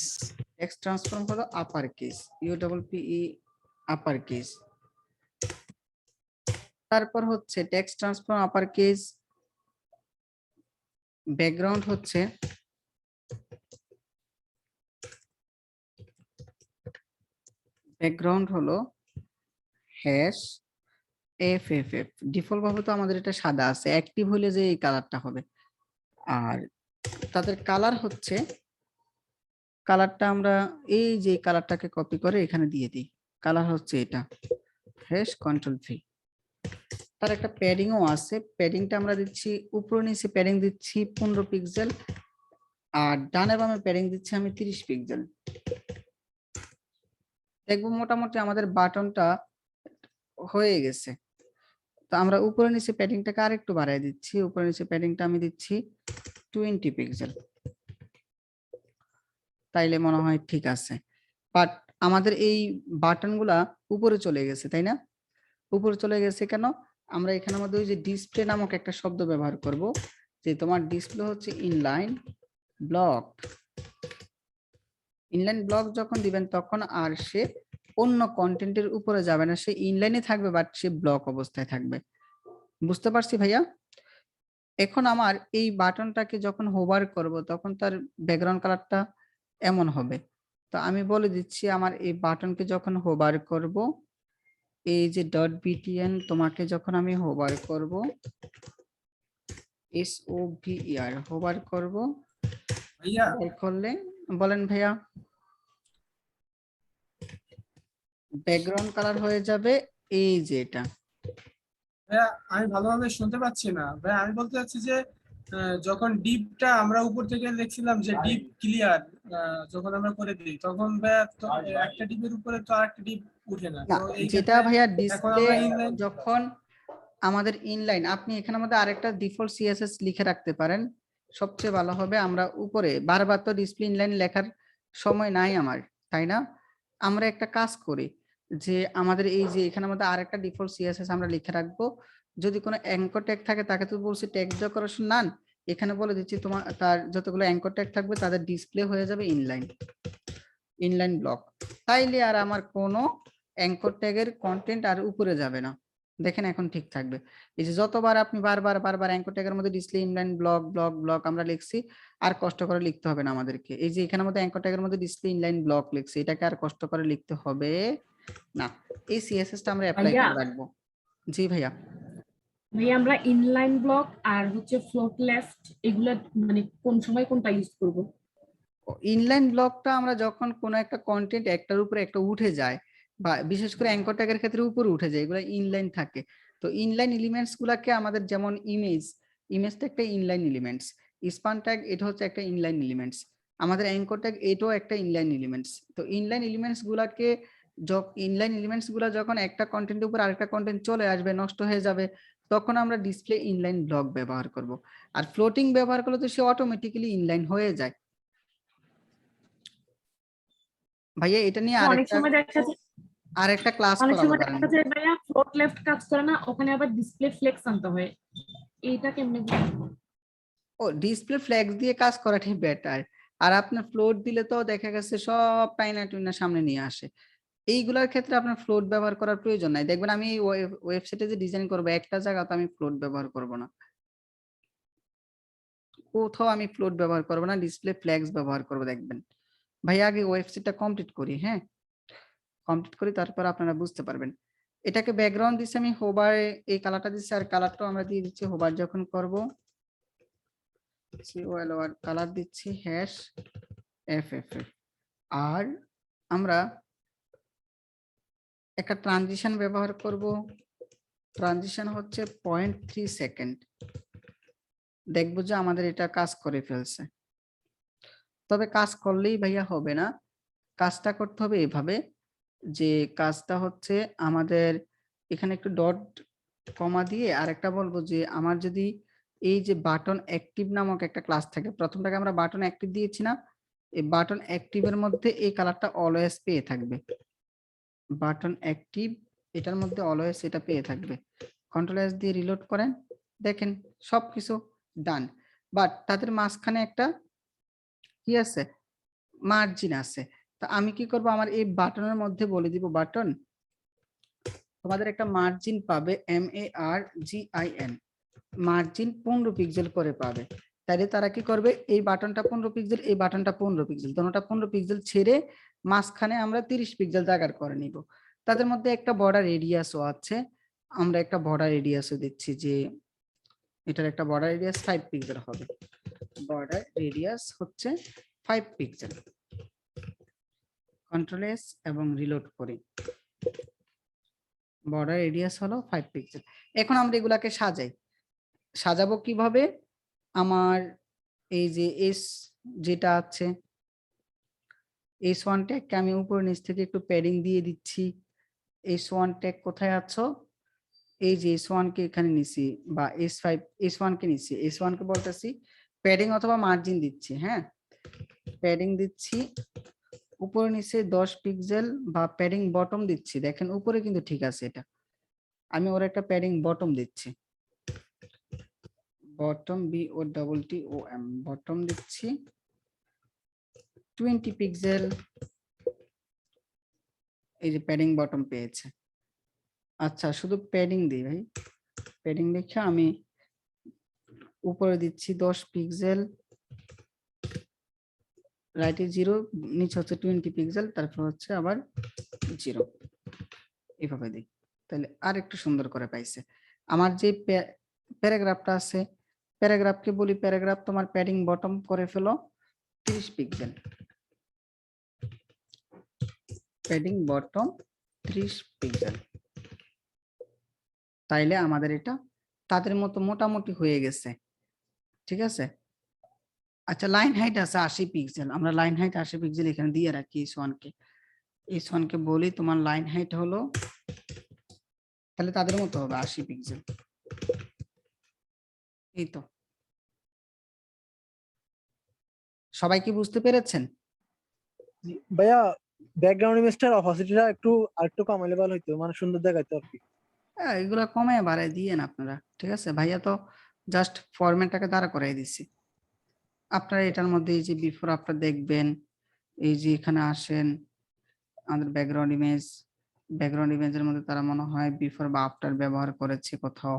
টেক্সট ট্রান্সফর্ম হলো upper case, UPPE upper case. তারপর হচ্ছে text transform upper case, background হচ্ছে হলো হ্যাশ FFF। ডিফল্ট ভাবে তো আমাদের এটা সাদা আছে, অ্যাক্টিভ হলে যে এই কালারটা হবে। আর তাদের কালার হচ্ছে, কালারটা আমরা এই যে কালারটাকে কপি করে এখানে দিয়ে দিই, কালার হচ্ছে এটা হ্যাশ Ctrl+V। তার একটা প্যাডিংও আছে, প্যাডিংটা আমরা দিচ্ছি উপর নিচে প্যাডিং দিচ্ছি 15 পিক্সেল আর ডানে বামে প্যাডিং দিচ্ছি আমি 30 পিক্সেল। দেখবো মোটামুটি আমাদের বাটনটা হয়ে গেছে। তো আমরা উপরে নিচে প্যাডিংটাকে আরেকটু বাড়ায় দিচ্ছি, উপরে নিচে প্যাডিংটা আমি দিচ্ছি 20 পিক্সেল, তাইলে মনে হয় ঠিক আছে। বাট আমাদের এই বাটনগুলা উপরে চলে গেছে, তাই না? উপরে চলে গেছে কেন? আমরা এখানের মধ্যে ওই যে ডিসপ্লে নামক একটা শব্দ ব্যবহার করব, যে তোমার ডিসপ্লে হচ্ছে ইনলাইন ব্লক। ইনলাইন ব্লক যখন দিবেন তখন আর সে অন্য কন্টেন্টের উপরে যাবে না, সে ইনলাইনে থাকবে বাট সে ব্লক অবস্থায় থাকবে। বুঝতে পারছি ভাইয়া? এখন আমার এই বাটনটাকে যখন হোভার করব তখন তার ব্যাকগ্রাউন্ড কালারটা এমন হবে। তো আমি বলে দিচ্ছি আমার এই বাটনকে যখন হোভার করব, এই যে ডট বিটিএন তোমাকে যখন আমি হোভার করব, SOVER হোভার করব, ভাইয়া করলে বলেন ভাইয়া ব্যাকগ্রাউন্ড কালার হয়ে যাবে এই যে এটা। ভাইয়া আমি ভালোভাবে শুনতে পাচ্ছি না ভাইয়া, আমি বলতে চাচ্ছি যে যখন ডিপটা আমরা উপর থেকে দেখছিলাম যে ডিপ ক্লিয়ার, যখন আমরা করে দিই তখন ভাইয়া তো একটা ডিপের উপরে তো আরেকটা ডিপ উঠে না। না, তো এই যেটা ক্ষেত্রে ভাইয়া এখন ডিসপ্লে আমরা inline যখন আমাদের ইনলাইন, আপনি এখানের মধ্যে আরেকটা ডিফল্ট CSS লিখে রাখতে পারেন, সবচেয়ে ভালো হবে। আমরা উপরে বারবার তো ডিসপ্লে ইনলাইন লেখার সময় নাই আমার, তাই না? আমরা একটা কাজ করি যে আমাদের এই যে এখানের মধ্যে আরেকটা ডিফল্ট CSS আমরা লিখে রাখবো, যদি কোনো অ্যাঙ্কর ট্যাগ থাকে তাকে তো বলছি ট্যাগ ডেকোরেশন নান, এখানে বলে দিচ্ছি তোমার তার যতগুলো অ্যাঙ্কর ট্যাগ থাকবে তাদের ডিসপ্লে হয়ে যাবে ইনলাইন ব্লক। তাইলে আর আমার কোনো অ্যাঙ্কর ট্যাগের কন্টেন্ট আর উপরে যাবে না। দেখেন এখন ঠিক থাকবে। এই যে যতবার আপনি বারবার অ্যাঙ্কর ট্যাগের মধ্যে display inline block block block আমরা লিখছি, আর কষ্ট করে লিখতে হবে না আমাদেরকে। এই যে এখানের মধ্যে অ্যাঙ্কর ট্যাগের মধ্যে ডিসপ্লে ইনলাইন ব্লক লিখছি, এটাকে আর কষ্ট করে লিখতে হবে না। এই সিএসএসটা আমরা অ্যাপ্লাই ভাইয়া। করে রাখবো। জি ভাইয়া। ভাইয়া আমরা ইনলাইন ব্লক আর হচ্ছে ফ্লোট লেফট এগুলা মানে কোন সময় কোনটা ইউজ করব? ইনলাইন ব্লকটা আমরা যখন কোনো একটা কন্টেন্ট একটার উপরে একটা উঠে যায়, বা বিশেষ করে অ্যাঙ্কর ট্যাগের ক্ষেত্রে উপরে উঠে যায়, এগুলো ইনলাইন থাকে। তো ইনলাইন এলিমেন্টস গুলাকে আমাদের, যেমন ইমেজটা একটা ইনলাইন এলিমেন্টস, স্পান ট্যাগ এটা হচ্ছে একটা ইনলাইন এলিমেন্টস, আমাদের অ্যাঙ্কর ট্যাগ এটাও একটা ইনলাইন এলিমেন্টস। তো ইনলাইন এলিমেন্টস গুলা যখন একটা কন্টেন্টের উপর আরেকটা কন্টেন্ট চলে আসবে, নষ্ট হয়ে যাবে, তখন আমরা ডিসপ্লে ইনলাইন ব্লক ব্যবহার করব। আর ফ্লোটিং ব্যবহার করলে তো সে অটোমেটিক্যালি ইনলাইন হয়ে যায়। ভাইয়া এটা নিয়ে অনেক সময় দেখা যায় আরেকটা ক্লাস অনেক করাবো সময় দাঁড়ান। দেখা যায় ভাইয়া ফ্লোট লেফট কাজ করে না, ওখানে আবার ডিসপ্লে ফ্লেক্স আনতে হয়, এইটা কেমনে বুঝবো? ও ডিসপ্লে ফ্ল্যাক্স দিয়ে কাজ করাটাই বেটার। আর আপনার ফ্লোট দিলে তো দেখা গেছে সব টাইনা টুইনা সামনে নিয়ে আসে। এইগুলোর ক্ষেত্রে আপনার ফ্লোট ব্যবহার করার প্রয়োজন নাই। দেখবেন আমি ওয়েবসাইটে যে ডিজাইন করবো একটা জায়গাতে আমি ফ্লোট ব্যবহার করব না, কোথাও আমি ফ্লোট ব্যবহার করব না, ডিসপ্লে ফ্ল্যাক্স ব্যবহার করব। দেখবেন ভাই আগে ওয়েবসাইটটা কমপ্লিট করি, হ্যাঁ কমপ্লিট করি, তারপর আপনারা বুঝতে পারবেন। এটাকে ব্যাকগ্রাউন্ড দিচ্ছি আমি হোবার, এই কালারটা দিচ্ছি, আর কালারটাও আমরা দিয়ে দিচ্ছি হোবার যখন করব কালার দিচ্ছি #FFF। আর আমরা একটা ট্রানজিশন ব্যবহার করব, ট্রানজিশন হচ্ছে 0.3 সেকেন্ড। দেখবো যে আমাদের এটা কাজ করে ফেলছে। তবে কাজ করলেই ভাইয়া হবে না, কাজটা করতে হবে এভাবে, যে কাজটা হচ্ছে আমাদের এখানে একটু ডট কমা দিয়ে আরেকটা বলবো যে আমার যদি এই যে বাটন অ্যাক্টিভ নামক একটা ক্লাস থাকে, প্রথমটাকে আমরা বাটন অ্যাক্টিভ দিয়েছি না, এই বাটন অ্যাক্টিভের মধ্যে এই কালারটা অলওয়েজ পেয়ে থাকবে, বাটন অ্যাক্টিভ এটার মধ্যে অলওয়েজ এটা পেয়ে থাকবে। কন্ট্রোল S দিয়ে রিলোড করেন, দেখেন সবকিছু ডান, বাট তাদের মাঝখানে একটা কি আছে, মার্জিন আছে। তা আমি কি করব, আমার এই বাটনের মধ্যে বলে দিব বাটন, তোমাদের একটা মার্জিন পাবে MARGIN, মার্জিন 15 পিক্সেল করে পাবে। তাইলে তারা কি করবে, এই বাটনটা 15 পিক্সেল, এই বাটনটা 15 পিক্সেল, দুটোটা 15 পিক্সেল ছেড়ে মাঝখানে আমরা 30 পিক্সেল জায়গার করে নিব। তাদের মধ্যে একটা বর্ডার রেডিয়াসও আছে, আমরা একটা বর্ডার রেডিয়াসও দিচ্ছি, যে এটার একটা বর্ডার রেডিয়াস 5 পিক্সেল হবে, বর্ডার রেডিয়াস হচ্ছে 5 পিক্সেল। কন্ট্রোল S এবং রিলোড করি, বর্ডার রেডিয়াস হলো 5 পিক্সেল। এখন আমরা এগুলাকে সাজাবো কিভাবে, আমার এই যে এস যেটা আছে, S1 ট্যাগকে আমি উপর নিচ থেকে একটু প্যাডিং দিয়ে দিচ্ছি। S1 ট্যাগ কোথায় আছো, এই যে S1 কে এখানে নিছি, বা S1 কে নিছি, S1 কে বলতেছি প্যাডিং অথবা মার্জিন দিচ্ছি, হ্যাঁ প্যাডিং দিচ্ছি উপরে নিচে 10 পিক্সেল, বা প্যাডিং বটম দিচ্ছি। দেখেন উপরে কিন্তু ঠিক আছে, এটা আমি ওর একটা প্যাডিং বটম দিচ্ছি, বটম BOTTOM বটম দিচ্ছি 20 পিক্সেল, এই যে প্যাডিং বটম পেয়েছে। আচ্ছা শুধু প্যাডিং দিই ভাই, প্যাডিং লিখে আমি উপরে দিচ্ছি 10 পিক্সেল, রাইটে 0, নিচে হচ্ছে 20 পিক্সেল, তারপর হচ্ছে আবার 0, এইভাবে দিই, তাহলে আর একটু সুন্দর করে পাইছে। আমার যে প্যারাগ্রাফটা আছে, প্যারাগ্রাফকে বলি প্যারাগ্রাফ তোমার প্যাডিং বটম করে ফেলো 30 পিক্সেল, প্যাডিং বটম 30 পিক্সেল, তাইলে আমাদের এটা তাদের মতো মোটামুটি হয়ে গেছে, ঠিক আছে। আচ্ছা লাইন হাইট আছে 80 পিক্সেল, আমরা লাইন হাইট 80 পিক্সেল এখানে দিয়ে রাখি। S1 কে বলি তোমার লাইন হাইট হলো, তাহলে তাদের মতো হবে 80 পিক্সেল, এই তো। সবাই কি বুঝতে পেরেছেন? ভাইয়া ব্যাকগ্রাউন্ড ইমেজটার অপাসিটিটা আরেকটু কমাইলে ভালো হইতো, মানে সুন্দর দেখাইতো আর কি। হ্যাঁ এগুলা কমায় বাড়ায় দিয়েন আপনারা, ঠিক আছে। ভাইয়া তো জাস্ট ফরম্যাটটাকে দাঁড়া করাই দিছি। আপনারা এটার মধ্যে এই যে বিফোর আফটার দেখবেন, এই যে এখানে আসেন আমাদের ব্যাকগ্রাউন্ড ইমেজ, ব্যাকগ্রাউন্ড ইমেজের মধ্যে তারা মনে হয় বিফোর বা আফটার ব্যবহার করেছে কোথাও,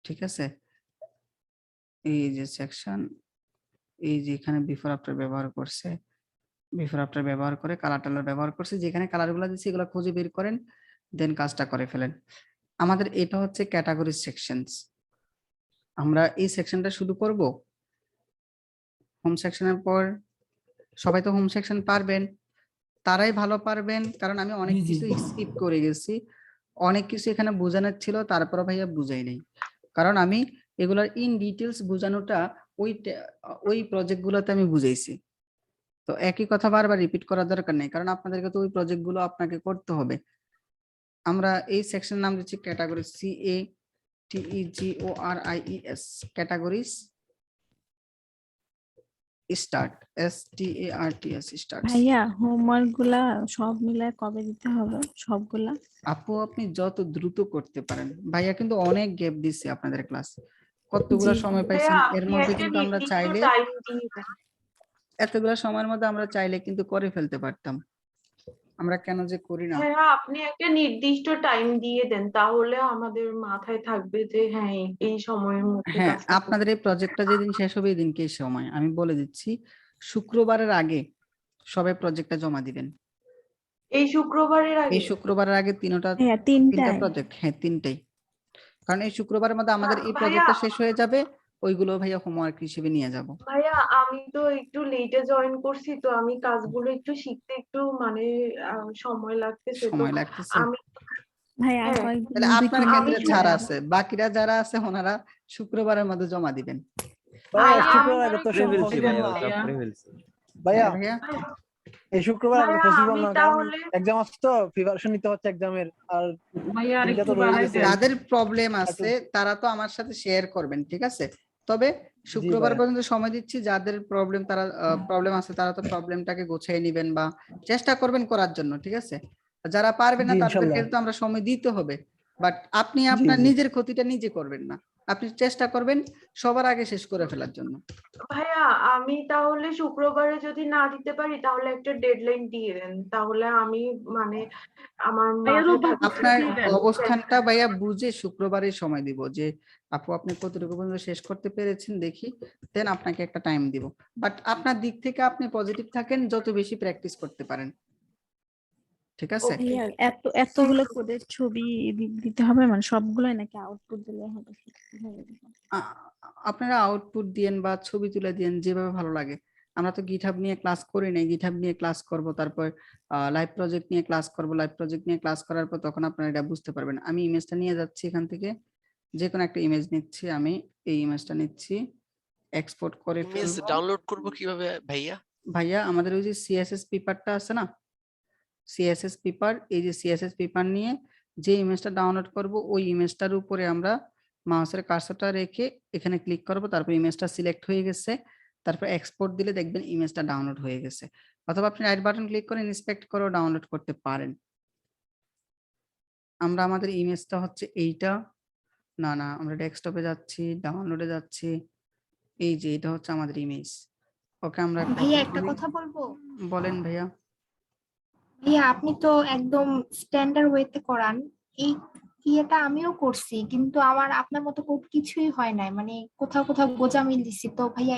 ঠিক আছে। এই যে সেকশন, এই যে এখানে বিফোর আফটার ব্যবহার করছে, বিফোর আফটার ব্যবহার করে কালার টালার ব্যবহার করছে, যেখানে কালারগুলো দিচ্ছে এগুলো খুঁজে বের করেন, দেন কাজটা করে ফেলেন। আমাদের এটা হচ্ছে ক্যাটাগরি সেকশনস। আমরা এই সেকশনটা শুরু করব। হোম সেকশনের পর সবাই তো হোম সেকশন পারবেন, তারাই ভালো পারবেন, কারণ আমি অনেক কিছু স্কিপ করে গেছি, অনেক কিছু এখানে বোঝানোর ছিল, তারপরে ভাইয়া বুঝাই নাই, কারণ আমি এগুলার ইন ডিটেলস বোঝানোটা ওই প্রজেক্টগুলোতে আমি বুঝাইছি। তো একই কথা বারবার রিপিট করার দরকার নেই, কারণ আপনাদেরকে তো ওই প্রজেক্টগুলো আপনাকে করতে হবে। আমরা এই সেকশন নাম দিচ্ছি category, CATEGORIES, categories start, STARTS start. ভাইয়া হোমওয়ার্ক গুলা সব মিলায় কবে দিতে হবে সবগুলা? আপু আপনি যত দ্রুত করতে পারেন, ভাইয়া কিন্তু অনেক গ্যাপ দিচ্ছে আপনাদের ক্লাস, কতগুলা জি। সময় পাইছেন, এর মধ্যে কিন্তু আমরা চাইলে এতগুলা সময়ের মধ্যে আমরা চাইলে কিন্তু করে ফেলতে পারতাম, আমরা কেন যে করি না। হ্যাঁ, আপনি একটা নির্দিষ্ট টাইম দিয়ে দেন, তাহলে আমাদের মাথায় থাকবে যে হ্যাঁ এই সময়ের মধ্যে হ্যাঁ, কাজটা আপনাদের এই প্রজেক্টটা যেদিন শেষ হবে এই দিনকে সময় আমি বলে দিচ্ছি, শুক্রবারের আগে সবাই প্রজেক্টটা জমা দিবেন। এই শুক্রবারের এই আগে। শুক্রবারের আগে তিনটা ভাইয়া তিনটায়? প্রজেক্ট, হ্যাঁ তিনটাই, কারণ এই শুক্রবারের মধ্যে আমাদের এই ভাইয়া প্রজেক্টটা শেষ হয়ে যাবে, ওইগুলো ভাইয়া হোমওয়ার্ক হিসেবে নিয়ে যাব। ভাইয়া আমি তো একটু লেটে জয়েন করছি, তো আমি কাজগুলো একটু শিখতে একটু মানে সময় লাগতেছে, তো সময় লাগতেছে, আমি ভাইয়া আর হ্যাঁ কয়েকদিন তাহলে আপনার দুই তিন ক্ষেত্রে দিন ছাড় সময়। আছে, বাকিরা যারা আছে ওনারা শুক্রবারের মধ্যে জমা দিবেন। ভাইয়া ভাইয়া শুক্রবার আমি আগে তো করে সম্ভব ফেলছি না। ভাইয়া, সব করে ফেলছি। ভাইয়া ভাইয়া এই শুক্রবার আগে ভাইয়া পসিবল আমি না, কারণ তাহলে এক্সাম আসছে তো, প্রিপারেশন নিতে হচ্ছে এক্সামের, আর ভাইয়া আর দিনটা একটু তো রয়ে বাড়াই গেছে। দেন। যাদের প্রবলেম আছে তারা তো আমার সাথে শেয়ার করবেন, ঠিক আছে। তবে শুক্রবার ভাইয়া। পর্যন্ত সময় দিচ্ছি, যাদের প্রবলেম তারা প্রবলেম আছে তারা তো প্রবলেমটাকে গুছিয়ে নেবেন বা চেষ্টা করবেন করার জন্য, ঠিক আছে। যারা পারবে না জি, তাদেরকে ইনশাল্লাহ। তো আমরা সময় দিতে হবে, বাট আপনি জি, আপনার জি। নিজের ক্ষতিটা নিজে করবেন না, আপনি চেষ্টা করবেন সবার আগে শেষ করে ফেলার জন্য। ভাইয়া আমি তাহলে শুক্রবারে যদি না দিতে পারি তাহলে একটা ডেডলাইন দিয়ে দেন, তাহলে আমি মানে আমার মাথায় থাকবে আপনার যে অবস্থানটা ভাইয়া বুঝে শুক্রবারে সময় দিব, যে আপু আপনি কতটুকু পর্যন্ত শেষ করতে পেরেছেন দেখি, দেন আপনাকে একটা টাইম দিব। বাট আপনার দিক থেকে আপনি পজিটিভ থাকেন, যত বেশি প্র্যাকটিস করতে পারেন, ঠিক আছে। ওকে। ভাইয়া এতগুলো কোডের ছবি দিতে হবে, মানে সবগুলোই নাকি আউটপুট দিলে হবে? কিভাবে দিবো? আ- আপনারা আউটপুট দিয়েন বা ছবি তুলে দিয়েন, যেভাবে ভালো লাগে। আমরা তো গিটহাব নিয়ে ক্লাস করি নাই, গিটহাব নিয়ে ক্লাস করব, তারপর লাইভ প্রজেক্ট নিয়ে ক্লাস করব, লাইভ প্রজেক্ট নিয়ে ক্লাস করার পর তখন আপনারা এটা বুঝতে পারবেন। আমি ইমেজটা নিয়ে যাচ্ছি, এখান থেকে যে কোনো একটা ইমেজ নিচ্ছি, আমি এই ইমেজটা নিচ্ছি, এক্সপোর্ট করে ইমেজ ফেলবো। ডাউনলোড করব কিভাবে ভাইয়া? ভাইয়া আমাদের ওই যে সিএসএস পেপারটা আছে না, সিএসএস পেপার, এই যে সিএসএস পেপার নিয়ে যে ইমেজটা ডাউনলোড করব, ওই ইমেজটার উপরে আমরা মাউসের কার্সরটা রেখে এখানে ক্লিক করব, তারপর ইমেজটা সিলেক্ট হয়ে গেছে, তারপর এক্সপোর্ট দিলে দেখবেন ইমেজটা ডাউনলোড হয়ে গেছে। অথবা আপনি রাইট বাটন ক্লিক করে ইন্সপেক্ট করেও ডাউনলোড করতে পারেন। আমরা আমাদের ইমেজটা হচ্ছে এইটা, না না আমরা ডেস্কটপে যাচ্ছি, ডাউনলোডে যাচ্ছি, এই যে এটা হচ্ছে আমাদের ইমেজ। ওকে আমরা ভাইয়া copy একটা করি। কথা বলবো? বলেন ভাইয়া। ভাইয়া আপনি তো একদম স্ট্যান্ডার্ড ওয়েতে করান, এই ইয়েটা আমিও করছি, কিন্তু আমার আপনার মতো কোড কিছুই হয় নাই, মানে কোথাও কোথাও গোঁজামিল দিছি। তো ভাইয়া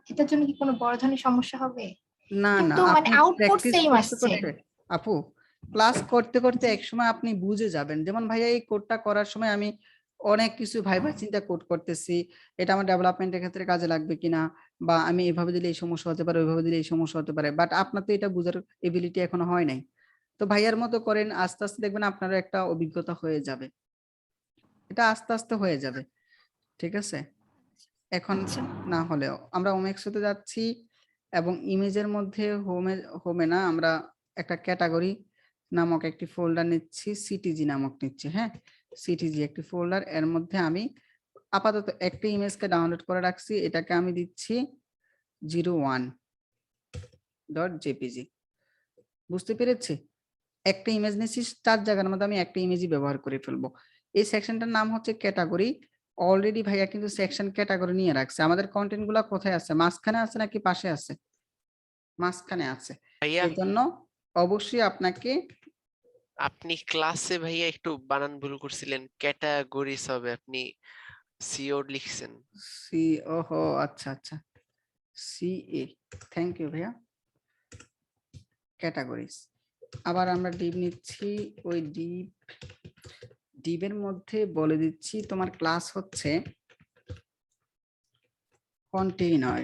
এটার জন্য কি কোনো বড় ধরনের সমস্যা হবে? না না, কিন্তু মানে আপনি আউটপুট প্র্যাকটিস সেম করতে আসছে। করতে, আপু ক্লাস করতে করতে একসময় আপনি বুঝে যাবেন। যেমন ভাইয়া এই কোডটা করার সময় আমি অনেক কিছু ভাইবা চিন্তা কোড করতেছি, এটা আমার ডেভেলপমেন্টের ক্ষেত্রে কাজে লাগবে কিনা, বা আমি এভাবে দিলে এই সমস্যা হতে পারে, ওইভাবে দিলে এই সমস্যা হতে পারে, বাট আপনার তো এটা বোঝার এবিলিটি এখনো হয় নাই। তো ভাইয়ার মতো করেন, আস্তে আস্তে দেখবেন আপনারও একটা অভিজ্ঞতা হয়ে যাবে, এটা আস্তে আস্তে হয়ে যাবে, ঠিক আছে। এখন আচ্ছা না হলেও আমরা ওমেক্সোতে যাচ্ছি, এবং ইমেজের মধ্যে হোমে না, আমরা একটা ক্যাটাগরি নামক একটি ফোল্ডার নিচ্ছি, সিটিজি নামক নিচ্ছি, হ্যাঁ সিটিজি একটি ফোল্ডার, এর মধ্যে আমি আপাতত একটা ইমেজকে ডাউনলোড করে রাখছি, এটাকে আমি দিচ্ছি 01.jpg। বুঝতে পেরেছি, একটা ইমেজ নিচ্ছি, 4 জায়গার মধ্যে আমি একটা ইমেজই ব্যবহার করে ফেলবো। এই সেকশনটার নাম হচ্ছে ক্যাটাগরি। অলরেডি ভাইয়া কিন্তু সেকশন ক্যাটাগরি নিয়ে রাখছে। আমাদের কন্টেন্ট গুলা কোথায় আছে, মাঝখানে আছে নাকি পাশে আছে? মাঝখানে আছে। ভাইয়া এই জন্য অবশ্যই আপনাকে আপনি ক্লাসে ভাইয়া একটু বানান ভুল করছিলেন, ক্যাটাগরিজ হবে, আপনি সিও লিখছেন। সি, ওহো আচ্ছা আচ্ছা, সি এ, থ্যাংক ইউ ভাইয়া। ক্যাটাগরিজ। আবার আমরা ডিপ নিচ্ছি, ওই ডিপের মধ্যে বলে দিচ্ছি তোমার ক্লাস হচ্ছে কন্টেইনার,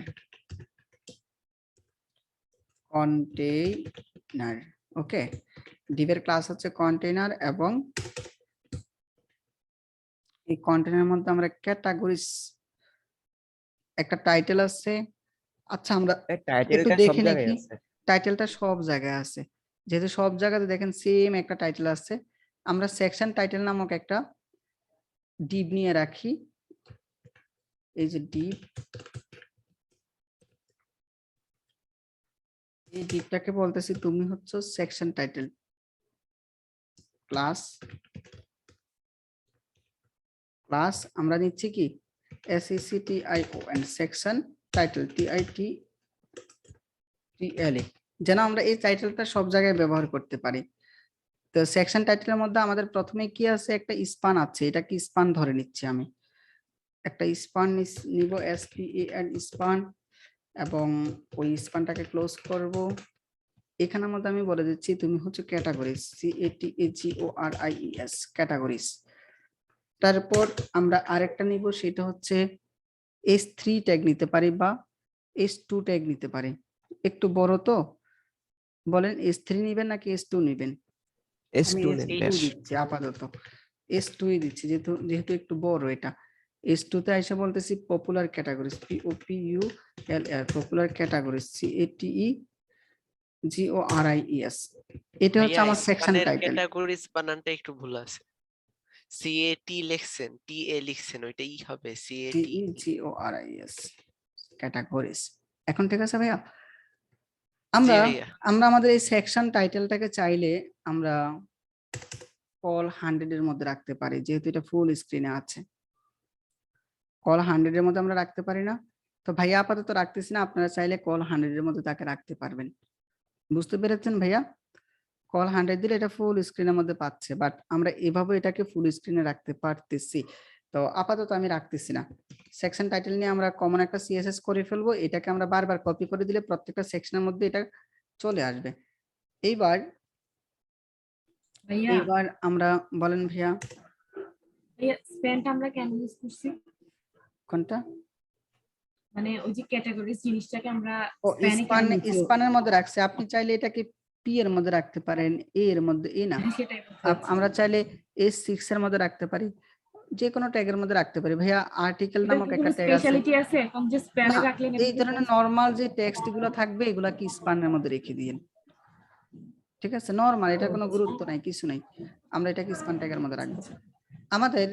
কন্টেইনার, ওকে। ডিপের ক্লাস হচ্ছে কন্টেইনার, এবং এই কন্টেইনারের মধ্যে আমরা ক্যাটাগরিজ, একটা টাইটেল আছে। আচ্ছা আমরা একটু টাইটেলটা সব দেখে জায়গায় দেখি, আছে। টাইটেলটা সব জায়গায় আছে, যেহেতু সব জায়গাতে দেখেন সেম একটা টাইটেল আছে, আমরা সেকশন টাইটেল নামক একটা ডিপ নিয়ে রাখি। এই যে ডিপ, এই ডিপটাকে বলতেছি তুমি হচ্ছে সেকশন টাইটেল ক্লাস, ক্লাস আমরা নিচ্ছি কি SECTION, সেকশন টাইটেল TITLE, যেন আমরা এই টাইটেলটা সব জায়গায় ব্যবহার করতে পারি। তো সেকশন টাইটেলের মধ্যে আমাদের প্রথমে কি আছে, একটা স্পান আছে, এটা কি স্পান ধরে নিচ্ছি আমি, একটা স্পান নিব, SPAN স্পান, এবং ওই স্পানটাকে ক্লোজ করব। এখানের মধ্যে আমি বলে দিচ্ছি তুমি হচ্ছে ক্যাটাগরিজ, CATAGORIES, ক্যাটাগরিজ। তারপর আমরা আরেকটা নিব, সেটা হচ্ছে S3 ট্যাগ নিতে পারি বা S2 ট্যাগ নিতে পারি। একটু বড় তো, বলেন S3 নিবেন নাকি S2 নিবেন? আমি S2 নেন S2 বেশ। দিচ্ছি আপাতত, S2 দিচ্ছি, যেহেতু একটু বড় এটা। S2 তে আইসা বলতেছি popular categories, POPULAR, popular categories, CATEGORIES। এটা হচ্ছে ভাইয়া আমার সেকশন স্পানের টাইটেল। ক্যাটাগরিজ বানানটা একটু ভুল আছে, CAT লিখছেন, TA লিখছেন, ওইটাই হবে CAT। CATEGORIES, categories. এখন ঠিক আছে ভাইয়া? জি আমরা ভাইয়া। আমরা আমাদের এই সেকশন টাইটেলটাকে চাইলে আমরা কল 100 এর মধ্যে রাখতে পারি, যেহেতু এটা ফুল স্ক্রিনে আছে। কল 100 এর মধ্যে আমরা রাখতে পারি না? তো ভাইয়া আপাতত রাখতেছি না, আপনারা চাইলে কল 100 এর মধ্যে তাকে রাখতে পারবেন। বুঝতে পেরেছেন ভাইয়া? কল 100 দিলে এটা ফুল স্ক্রিনের মধ্যে পাচ্ছে, বাট আমরা এভাবে এটাকে ফুল স্ক্রিনে রাখতে পারতেছি। তো আপাতত আমি রাখতেছি না। সেকশন টাইটেল নিয়ে আমরা কমন একটা CSS করে ফেলবো, এটাকে আমরা বারবার কপি করে দিলে প্রত্যেকটা সেকশনের মধ্যে এটা চলে আসবে। এইবার আমরা বলেন ভাইয়া, স্প্যানটা আমরা কেন ইউজ করছি? কোনটা? মানে ওই যে ক্যাটাগরিজ জিনিসটাকে আমরা ও স্প্যানে কেন নিচ্ছি? স্পানের মধ্যে রাখছে, আপনি চাইলে এটাকে পি এর মধ্যে রাখতে পারেন, এ এর মধ্যে, এ না, সেটাই বলতে আমরা চাইলে S6 এর মধ্যে রাখতে পারি, যে কোনো ট্যাগের মধ্যে রাখতে পারি। ভাইয়া আর্টিকেল এটার নামক কি একটা কোনো ট্যাগ আছে, স্পেশালিটি আছে কোন যে স্প্যানে না, রাখলে এই ধরনের নরমাল যে টেক্সট গুলো থাকবে এগুলা কি স্পানের মধ্যে রেখে দিয়েন, ঠিক আছে? নরমাল, এটা কোনো গুরুত্ব নাই, কিছু নাই, আমরা এটাকে স্পান ট্যাগের মধ্যে রাখবো আমাদের।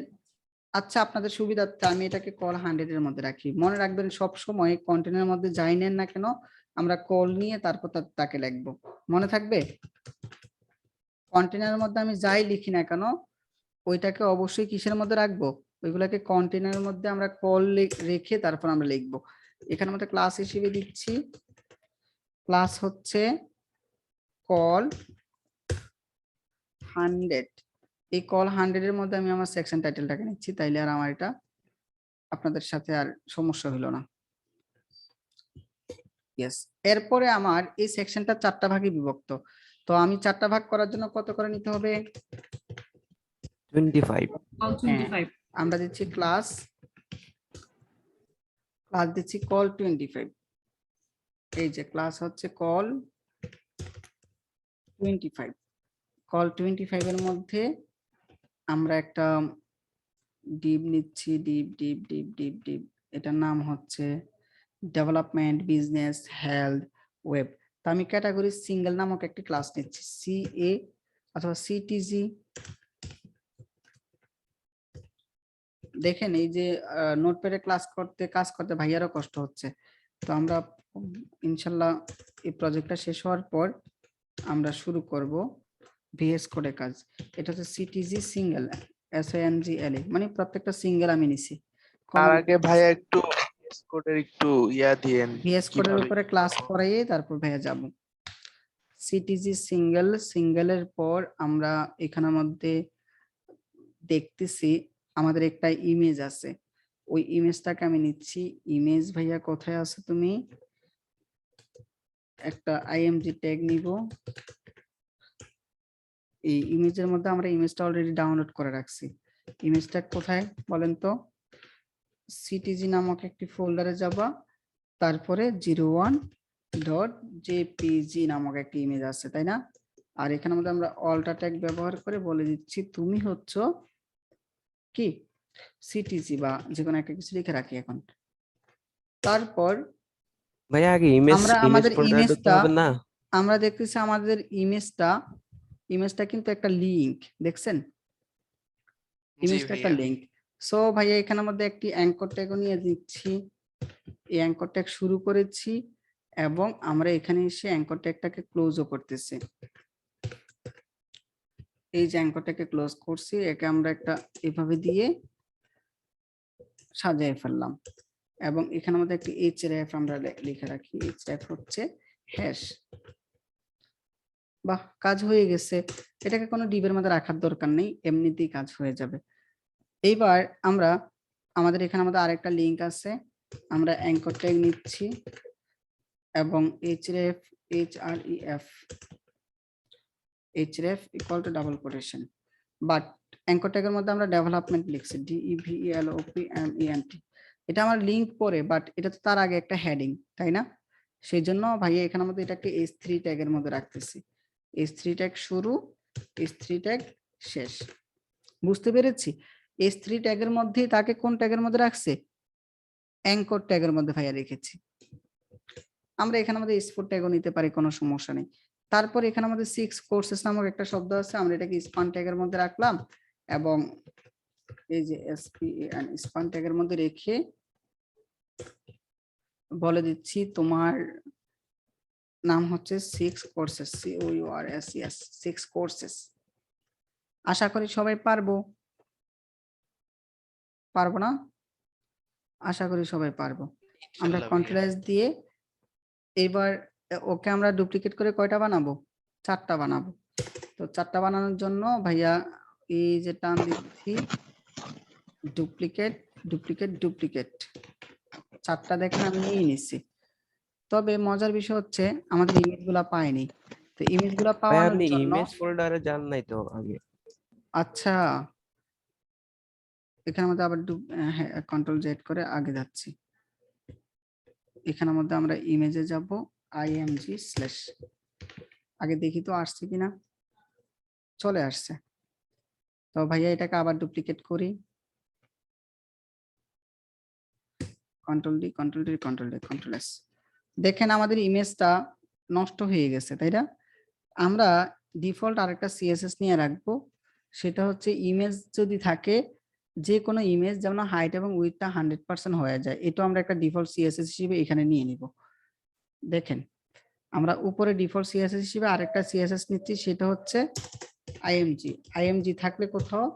আচ্ছা আপনাদের সুবিধার্থে আমি এটাকে কল 100 এর মধ্যে রাখি। মনে রাখবেন সব সময় কন্টেন্টের মধ্যে যাই নেন না কেন, আমরা কল নিয়ে তারপর তাকে লিখবো, মনে থাকবে? কন্টেনারের মধ্যে আমি যাই লিখি না কেন, ওইটাকে অবশ্যই কিসের মধ্যে রাখবো, ওইগুলাকে কন্টেনারের মধ্যে আমরা কল রেখে তারপর আমরা লিখবো। এখানে মধ্যে ক্লাস হিসেবে দিচ্ছি, ক্লাস হচ্ছে কল 100। এই কল 100 এর মধ্যে আমি আমার সেকশন টাইটেলটাকে নিচ্ছি, তাইলে আর আমার এটা আপনাদের সাথে আর সমস্যা হলো না। ইয়েস, এরপরে আমার এই সেকশনটা 4টা ভাগে বিভক্ত, তো আমি 4টা ভাগ করার জন্য কত করে নিতে হবে? 25। আমরা দিচ্ছি ক্লাস দিচ্ছি কল 25। এই যে ক্লাস হচ্ছে কল 25। কল 25 এর মধ্যে আমরা একটা ডিপ নিচ্ছি, ডিপ, এটার নাম হচ্ছে ডেভেলপমেন্ট, বিজনেস, হেলথ, ওয়েব। তো আমি ক্যাটাগরি সিঙ্গেল নামক একটি ক্লাস নিচ্ছি, CA অথবা CTG। দেখেন এই যে নোটপ্যাডে কাজ করতে ভাইয়ারও কষ্ট হচ্ছে, তো আমরা ইনশাল্লাহ এই প্রজেক্টটা শেষ হওয়ার পর আমরা শুরু করব VS কোডে কাজ। এটা হচ্ছে CTG সিঙ্গেল, SINGLE, মানে প্রত্যেকটা সিঙ্গেল আমি নিছি। তার আগে ভাইয়া একটু VS কোডের একটু ইয়া দিয়েন, VS কোডের উপরে ক্লাস করাইয়ে তারপর ভাইয়া যাব। সিটিজি সিঙ্গেলের পর আমরা এখানের মধ্যে দেখতেছি আমাদের একটা ইমেজ আছে, ওই ইমেজটাকে আমি নিচ্ছি। ইমেজ ভাইয়া কোথায় আছে? তুমি একটা আইএমজি ট্যাগ নিব। এই ইমেজের মধ্যে আমরা ইমেজটা অলরেডি ডাউনলোড করে রাখছি। ইমেজটা কোথায় বলেন তো? সিটিজি নামক একটি ফোল্ডারে যাবা, তারপরে 01.jpg নামক একটি ইমেজ আছে, তাই না? আর এখানের মধ্যে আমরা অল্টা ট্যাগ ব্যবহার করে বলে দিচ্ছি তুমি হচ্ছে কি সিটিজি বা যে কোনো একটা কিছু লিখে রাখি এখন। তারপর ভাইয়া আগে ইমেজ আমরা ইমেজ আমাদের ফোল্ডারে ঢুকতে ইমেজটা হবে না? আমরা দেখতেছি আমাদের ইমেজটা কিন্তু একটা লিংক, দেখছেন? জি ইমেজটা একটা ভাইয়া। লিংক। সো ভাইয়া এখানের মধ্যে একটি অ্যাঙ্কর ট্যাগও নিয়ে দিচ্ছি। এই অ্যাঙ্কর ট্যাগ শুরু করেছি এবং আমরা এখানে এসে অ্যাঙ্কর ট্যাগটাকে ক্লোজও করতেছি। এই যে অ্যাঙ্করটাকে ক্লোজ করছি, একে আমরা একটা এভাবে দিয়ে সাজিয়ে ফেললাম এবং এখানের মধ্যে একটি href আমরা লিখে রাখি। href হচ্ছে হ্যাশ। বাহ, কাজ হয়ে গেছে। এটাকে কোনো ডিবের মধ্যে রাখার দরকার নেই, এমনিতেই কাজ হয়ে যাবে। এইবার আমরা আমাদের এখানে আমাদের আরেকটা লিংক আছে, আমরা অ্যাঙ্কর ট্যাগ নিচ্ছি এবং href equal to double quotation, but anchor ট্যাগের মধ্যে আমরা ডেভেলপমেন্ট লিখছি DEVELOPMENT। এটা আমার লিংক পরে, বাট এটা তো তার আগে একটা হেডিং, তাই না? সেই জন্য ভাইয়া এখানের মধ্যে এটাকে h3 ট্যাগের মধ্যে রাখতেছি। h3 ট্যাগ শুরু, h3 ট্যাগ শেষ। বুঝতে পেরেছি? h3 ট্যাগের মধ্যে তাকে কোন ট্যাগের মধ্যে রাখছে? অ্যাঙ্কর ট্যাগের মধ্যে ভাইয়া রেখেছি। আমরা এখানের মধ্যে s4 ট্যাগও নিতে পারি, কোনো সমস্যা নেই। তারপর এখানে আমাদের 6 কোর্সেস নামক একটা শব্দ আছে, আমরা এটাকে স্পান ট্যাগের মধ্যে রাখলাম এবং এই যে SPAN স্পান ট্যাগের মধ্যে রেখে বলে দিচ্ছি তোমার নাম হচ্ছে 6 কোর্সেস, COURSES 6 কোর্সেস। আশা করি সবাই পারবো না? আশা করি সবাই পারবো। আমরা ইনশাআল্লাহ কন্ট্রোল ভাইয়া। S দিয়ে এবার ওকে আমরা ডুপ্লিকেট করে কয়টা বানাবো? 4টা বানাবো। তো 4টা বানানোর জন্য ভাইয়া এই যে টান দিচ্ছি, ডুপ্লিকেট ডুপ্লিকেট ডুপ্লিকেট 4টা দেখেন আমি নিয়ে নিচ্ছি। তবে মজার বিষয় হচ্ছে আমাদের ইমেজগুলা পাইনি। তো ইমেজগুলা ভাই পাওয়ানোর আপনি জন্য ইমেজ ফোল্ডারে যান নাই তো আগে? আচ্ছা, এখানের মধ্যে আবার হ্যাঁ, কন্ট্রোল জেড করে আগে যাচ্ছি। এখানের মধ্যে আমরা ইমেজে যাব, img স্ল্যাশ, আগে দেখি তো আসছে কিনা। চলে আসছে। তো ভাইয়া এটাকে আবার ডুপ্লিকেট করি, control D control D control D control S. দেখেন আমাদের ইমেজটা নষ্ট হয়ে গেছে, তাই না? আমরা ডিফল্ট আরেকটা সিএসএস নিয়ে রাখবো, সেটা হচ্ছে ইমেজ যদি থাকে, যে কোনো ইমেজ যেমন হাইট এবং উইডথটা 100% হয়ে যায়, এটা আমরা একটা ডিফল্ট সিএসএস হিসেবে এখানে নিয়ে নিব। দেখেন আমরা উপরে ডিফল্ট সিএসএস হিসেবে আরেকটা সিএসএস নিচ্ছি, সেটা হচ্ছে আইএমজি থাকলে কোথাও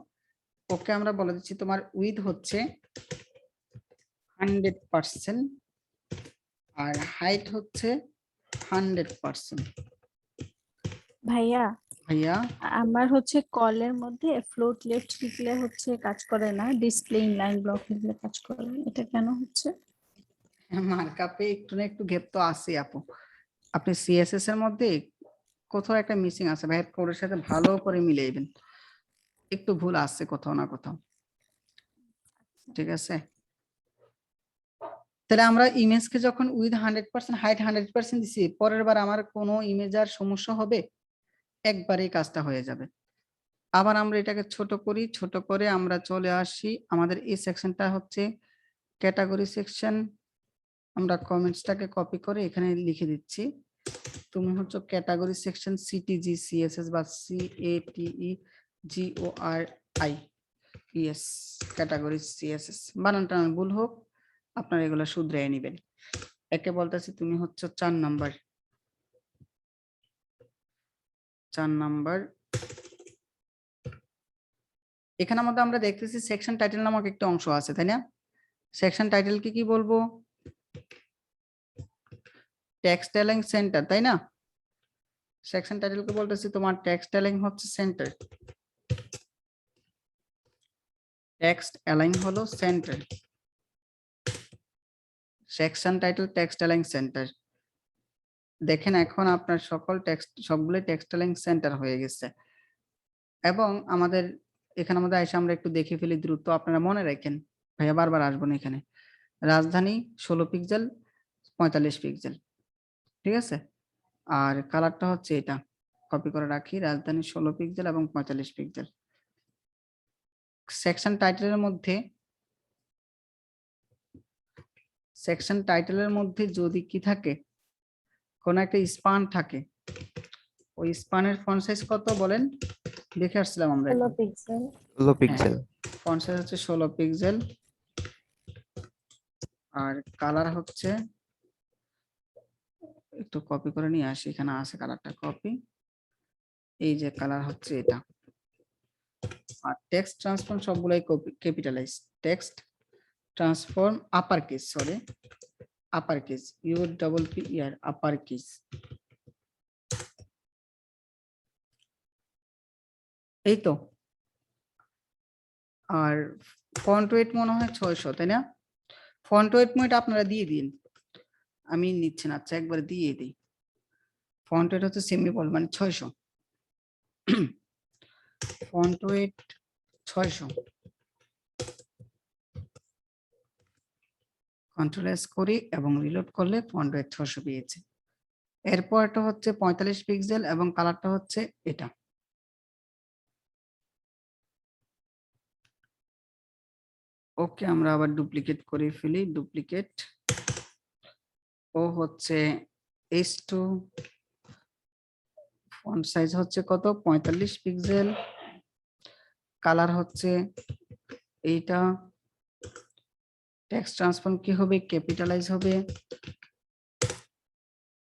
ওকে আমরা বলে দিচ্ছি তোমার উইথ হচ্ছে 100% আর হাইট হচ্ছে 100%। ভাইয়া ভাইয়া আমার হচ্ছে কলের মধ্যে ফ্লোট লেফট লিখলে হচ্ছে কাজ করে না, ডিসপ্লে ইনলাইন ব্লক লিখলে কাজ করে, এটা কেন হচ্ছে? মার্কআপে একটু না একটু গ্যাপ তো আছে আপু। আপনি সিএসএস এর মধ্যে কোথাও একটা মিসিং আছে, ভাইয়ের কোডের সাথে ভালো করে মিলাইবেন, একটু ভুল আছে কোথাও না কোথাও। ঠিক আছে, তাহলে আমরা ইমেজকে যখন উইথ 100% হাইট 100% দিছি, পরের বার আমার কোনো ইমেজ আর সমস্যা হবে? একবারেই কাজটা হয়ে যাবে। আবার আমরা এটাকে ছোট করি, ছোট করে আমরা চলে আসি, আমাদের এই সেকশনটা হচ্ছে ক্যাটাগরি সেকশন। আমরা কমেন্টসটাকে কপি করে এখানে লিখে দিচ্ছি, তুমি হচ্ছে ক্যাটাগরি সেকশন সিটিজি সিএসএস বা CATEGORI ক্যাটাগরি সিএসএস। বানানটা ভুল হোক, আপনারা এগুলো শুধরাই নেবেন। একে বলতেছি তুমি হচ্ছে 4 নাম্বার। এখানের মধ্যে আমরা দেখতেছি সেকশন টাইটেল নামক একটা অংশ আছে, তাই না? সেকশন টাইটেলকে কি বলবো? টেক্সট অ্যালাইন সেন্টার, তাই না? সেকশন টাইটেলকে বলতেছি তোমার টেক্সট অ্যালাইন হচ্ছে সেন্টার, টেক্সট অ্যালাইন হলো centre, section title text align centre. দেখেন এখন আপনার সকল টেক্সট সবগুলো টেক্সট অ্যালাইন সেন্টার হয়ে গেছে। এবং আমাদের এখানে আমাদের আইসা আমরা একটু দেখে ফেলি দ্রুত, আপনারা মনে রাখেন, ভাইয়া বারবার আসবো না এখানে। রাজধানী 16 পিক্সেল 45 পিক্সেল, ঠিক আছে। আর কালারটা হচ্ছে এটা, কপি করে রাখি, রাজধানী 16 পিক্সেল এবং 45 পিক্সেল। সেকশন টাইটেলের মধ্যে যদি কি থাকে, কোন একটা স্পান থাকে, ওই স্পানের ফন্ট সাইজ কত বলেন, দেখে আসছিলাম আমরা। 16 পিক্সেল। 16 পিক্সেল। ফন্ট সাইজ হচ্ছে 16 পিক্সেল। আর কালার হচ্ছে, একটু কপি করে নিয়ে আসি, এখানে আছে কালারটা, কপি, এই যে কালার হচ্ছে এটা। আর টেক্সট ট্রান্সফর্ম সবগুলাই capitalise, text transform upper case, sorry upper case, UPPER upper case. এই তো। আর ফন্ট ওয়েট মনে হয় 600, তাই না? ফন্ট ওয়েট আপনারা দিয়ে দিন, আমি নিচ্ছি না, আচ্ছা একবার দিয়ে দিই। ফন্ট ওয়েট হচ্ছে সেমিবোল্ড মানে 600, ফন্ট ওয়েট 600। কন্ট্রোল এস করি এবং রিলোড করলে ফন্ট ওয়েট 600 পেয়েছে। এরপরটা হচ্ছে 45 পিক্সেল এবং কালারটা হচ্ছে এটা। ওকে, আমরা আবার ডুপ্লিকেট করে ফেলি, ডুপ্লিকেট। ও হচ্ছে H2, ফন্ট সাইজ হচ্ছে কত, 45 পিক্সেল, কালার হচ্ছে এইটা, টেক্সট ট্রান্সফর্ম কি হবে, ক্যাপিটালাইজ হবে।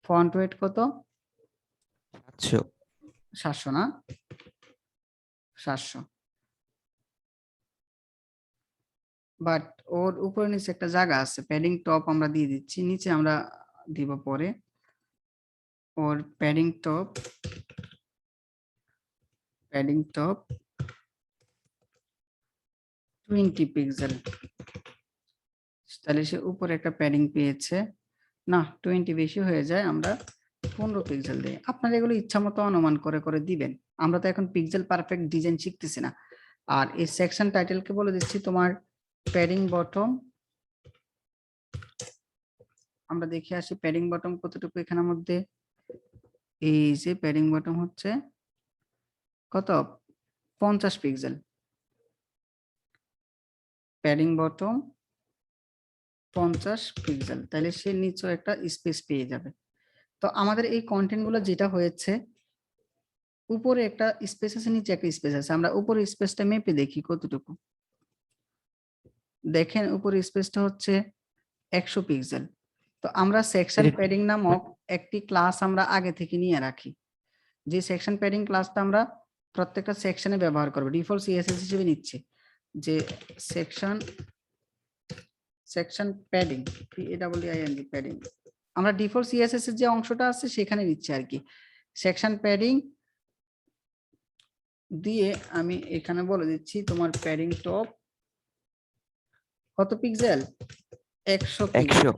ফন্ট ওয়েট কত, 700 না, 700। বাট ওর উপরে নিচে একটা জায়গা আছে, প্যাডিং টপ আমরা দিয়ে দিচ্ছি, নিচে আমরা দিব পরে। ওর প্যাডিং টপ 20 পিক্সেল, তাহলে সে উপরে একটা প্যাডিং পেয়েছে না, 20 বেশি হয়ে যায়, আমরা 15 পিক্সেল দিই। আপনারা এগুলো ইচ্ছা মতো অনুমান করে করে দিবেন, আমরা তো এখন পিক্সেল পারফেক্ট ডিজাইন শিখতেছি না। আর এই সেকশন টাইটেলকে বলে দিচ্ছি তোমার প্যাডিং বটম, আমরা দেখে আসি প্যাডিং বটম কতটুকু এখানের মধ্যে। এই যে প্যাডিং বটম হচ্ছে কত, 50 পিক্সেল, প্যাডিং বটম 50 পিক্সেল, তাহলে সে নিচে একটা স্পেস পেয়ে যাবে। তো আমাদের এই কন্টেন্ট গুলো যেটা হয়েছে, উপরে একটা স্পেস আছে, নিচে একটা স্পেস আছে, আমরা উপরে স্পেসটা মেপে দেখি কতটুকু। দেখেন উপরে স্পেসটা হচ্ছে 100 পিক্সেল। তো আমরা সেকশন প্যাডিং নামক একটি ক্লাস আমরা আগে থেকে নিয়ে রাখি, যে সেকশন প্যাডিং ক্লাসটা আমরা প্রত্যেকটা সেকশনে ব্যবহার করব, ডিফল্ট সিএসএস হিসেবে নিচ্ছে, যে সেকশন প্যাডিং, PADDING প্যাডিং, আমরা ডিফল্ট সিএসএস এর যে অংশটা আছে সেখানে নিচ্ছি আর কি। সেকশন প্যাডিং দিয়ে আমি এখানে বলে দিচ্ছি তোমার প্যাডিং টপ কত পিক্সেল, 100 পিক্সেল,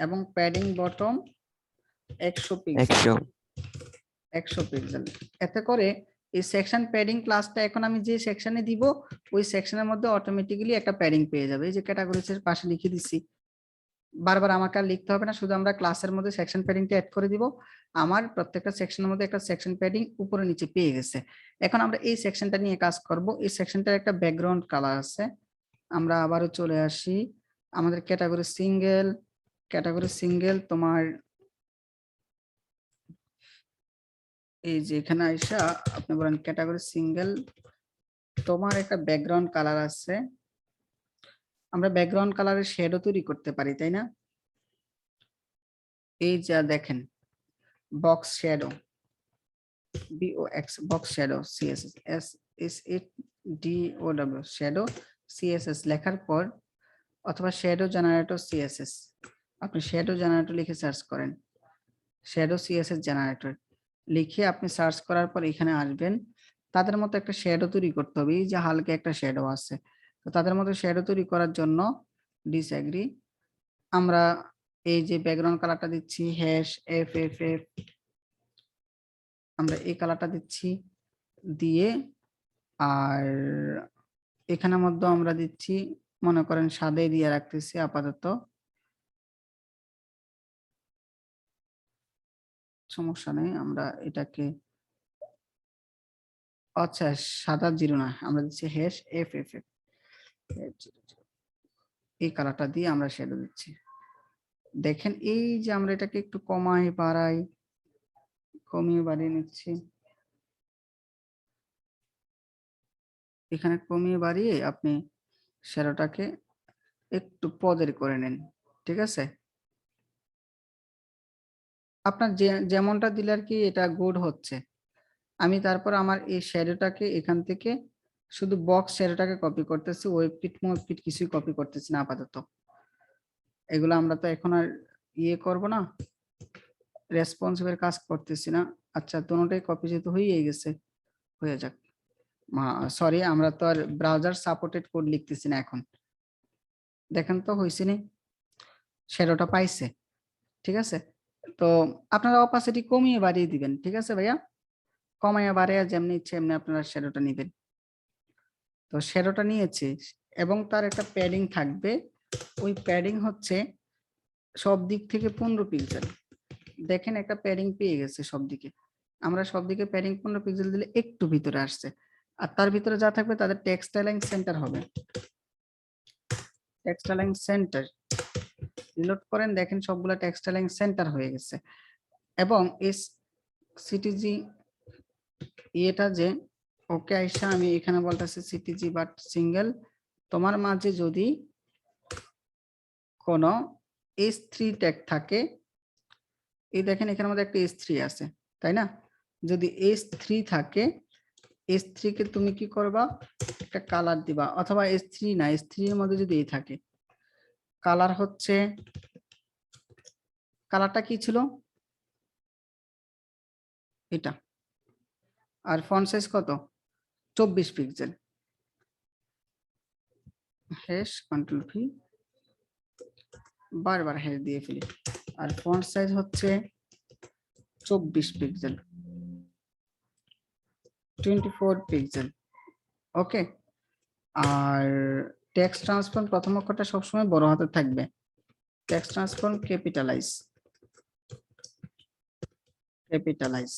এবং প্যাডিং বটম 100 পিক্সেল, 100 পিক্সেল। এতে করে এই সেকশন প্যাডিং ক্লাসটা এখন আমি যে সেকশনে দিব, ওই সেকশনের মধ্যে অটোমেটিক্যালি একটা প্যাডিং পেয়ে যাবে। এই যে ক্যাটাগরিজ এর পাশে লিখে দিচ্ছি, বারবার আমাকে আর লিখতে হবে না, শুধু আমরা ক্লাসের মধ্যে সেকশন প্যাডিংটা অ্যাড করে দিব। আমার প্রত্যেকটা সেকশনের মধ্যে একটা সেকশন প্যাডিং উপরে নিচে পেয়ে গেছে। এখন আমরা এই সেকশনটা নিয়ে কাজ করব। এই সেকশনটার একটা ব্যাকগ্রাউন্ড কালার আছে, আমরা আবারও চলে আসি আমাদের ক্যাটাগরি সিঙ্গেল, তোমার এই যে এখানে আইসা আপনি বলেন ক্যাটাগরি সিঙ্গেল, তোমার একটা ব্যাকগ্রাউন্ড কালার আছে, আমরা ব্যাকগ্রাউন্ড কালারের শ্যাডো তৈরি করতে পারি, তাই না? এই যা দেখেন box shadow, BOX box shadow CSS SHADOW shadow CSS লেখার পর, অথবা শ্যাডো জেনারেটর CSS, আপনি শ্যাডো জেনারেটর লিখে সার্চ করেন, শ্যাডো CSS জেনারেটর, লিখে আপনি সার্চ করার পর এখানে আসবেন, তাদের মতো একটা শ্যাডো তৈরি করতে হবে। এই যে হালকা একটা শ্যাডো আছে, তো তাদের মতো শ্যাডো তৈরি করার জন্য ডিসএগ্রি, আমরা এই যে ব্যাকগ্রাউন্ড কালারটা দিচ্ছি হ্যাশ FFF, আমরা এই কালারটা দিচ্ছি দিয়ে, আর এখানের মধ্যে আমরা দিচ্ছি মনে করেন সাদে দিয়ে রাখতেছি আপাতত, সমস্যা নেই। আমরা এটাকে আচ্ছা সাদা জিরো না, আমরা দিচ্ছি হ্যাশ FFF, এই কালারটা দিয়ে আমরা শ্যাডো দিচ্ছি। দেখেন এই যে আমরা এটাকে একটু কমিয়ে বাড়িয়ে নিচ্ছি, এখানে কমিয়ে বাড়িয়ে আপনি শ্যাডোটাকে একটু পদের করে নেন, ঠিক আছে? আপনার যেমনটা দিলে আর কি এটা গুড হচ্ছে। আমি তারপর আমার এই শ্যাডোটাকে এখান থেকে শুধু বক্স শ্যাডোটাকে কপি করতেছি, ওয়েব পিট মুভ পিট কিছুই কপি করতেছি না আপাতত। এগুলো আমরা তো এখন আর ইয়ে করব না, রেসপন্সিভের কাজ করতেছি না। আচ্ছা দুটোটাই কপি যেহেতু হয়ে গেছে, হয়ে যাক। সরি, আমরা তো আর ব্রাউজার সাপোর্টেড কোড লিখতেছি না এখন। দেখেন তো হয়েছে নি, শ্যাডোটা পাইছে, ঠিক আছে? তো আপনারা অপাসিটি কমিয়ে বাড়িয়ে দিবেন, ঠিক আছে ভাইয়া? কমাইয়া বাড়াইয়া যেমনি ইচ্ছে এমনি আপনারা শ্যাডোটা নেবেন। তো শ্যাডোটা নিয়েছে এবং তার একটা প্যাডিং থাকবে, ওই প্যাডিং হচ্ছে সব দিক থেকে 15 পিক্সেল। দেখেন একটা প্যাডিং পেয়ে গেছে সব দিকে, আমরা সব দিকে প্যাডিং 15 পিক্সেল দিলে একটু ভিতরে আসছে, আর তার ভিতরে যা থাকবে তাদের টেক্সট অ্যালাইন সেন্টার হবে। টেক্সট অ্যালাইন সেন্টার রিলোড করেন, দেখেন সবগুলা টেক্সট অ্যালাইন সেন্টার হয়ে গেছে। এবং এস সিটিজি এটা যে ওকে আইসা আমি এখানে বলতেছি সিটিজি বাট সিঙ্গেল, তোমার মাঝে যদি কোনো S3 ট্যাগ থাকে, এই দেখেন এখানের মধ্যে একটা S3 আছে তাই না? যদি S3 থাকে, S3 কে তুমি কি করবা, একটা কালার দিবা, অথবা S3 না, S3 এর মধ্যে যদি এই থাকে, কালার হচ্ছে, কালারটা কি ছিল এটা, আর ফন্ট সাইজ কত 24 পিক্সেল, হ্যাশ কন্ট্রোল ভি, বারবার হ্যাশ দিয়ে ফেলি, আর ফন্ট সাইজ হচ্ছে 24 পিক্সেল, 24 পিক্সেল, ওকে। আর টেক্সট ট্রান্সফর্ম প্রথম অক্ষরটা সবসময় বড় হাতে থাকবে, টেক্সট ট্রান্সফর্ম ক্যাপিটালাইজ,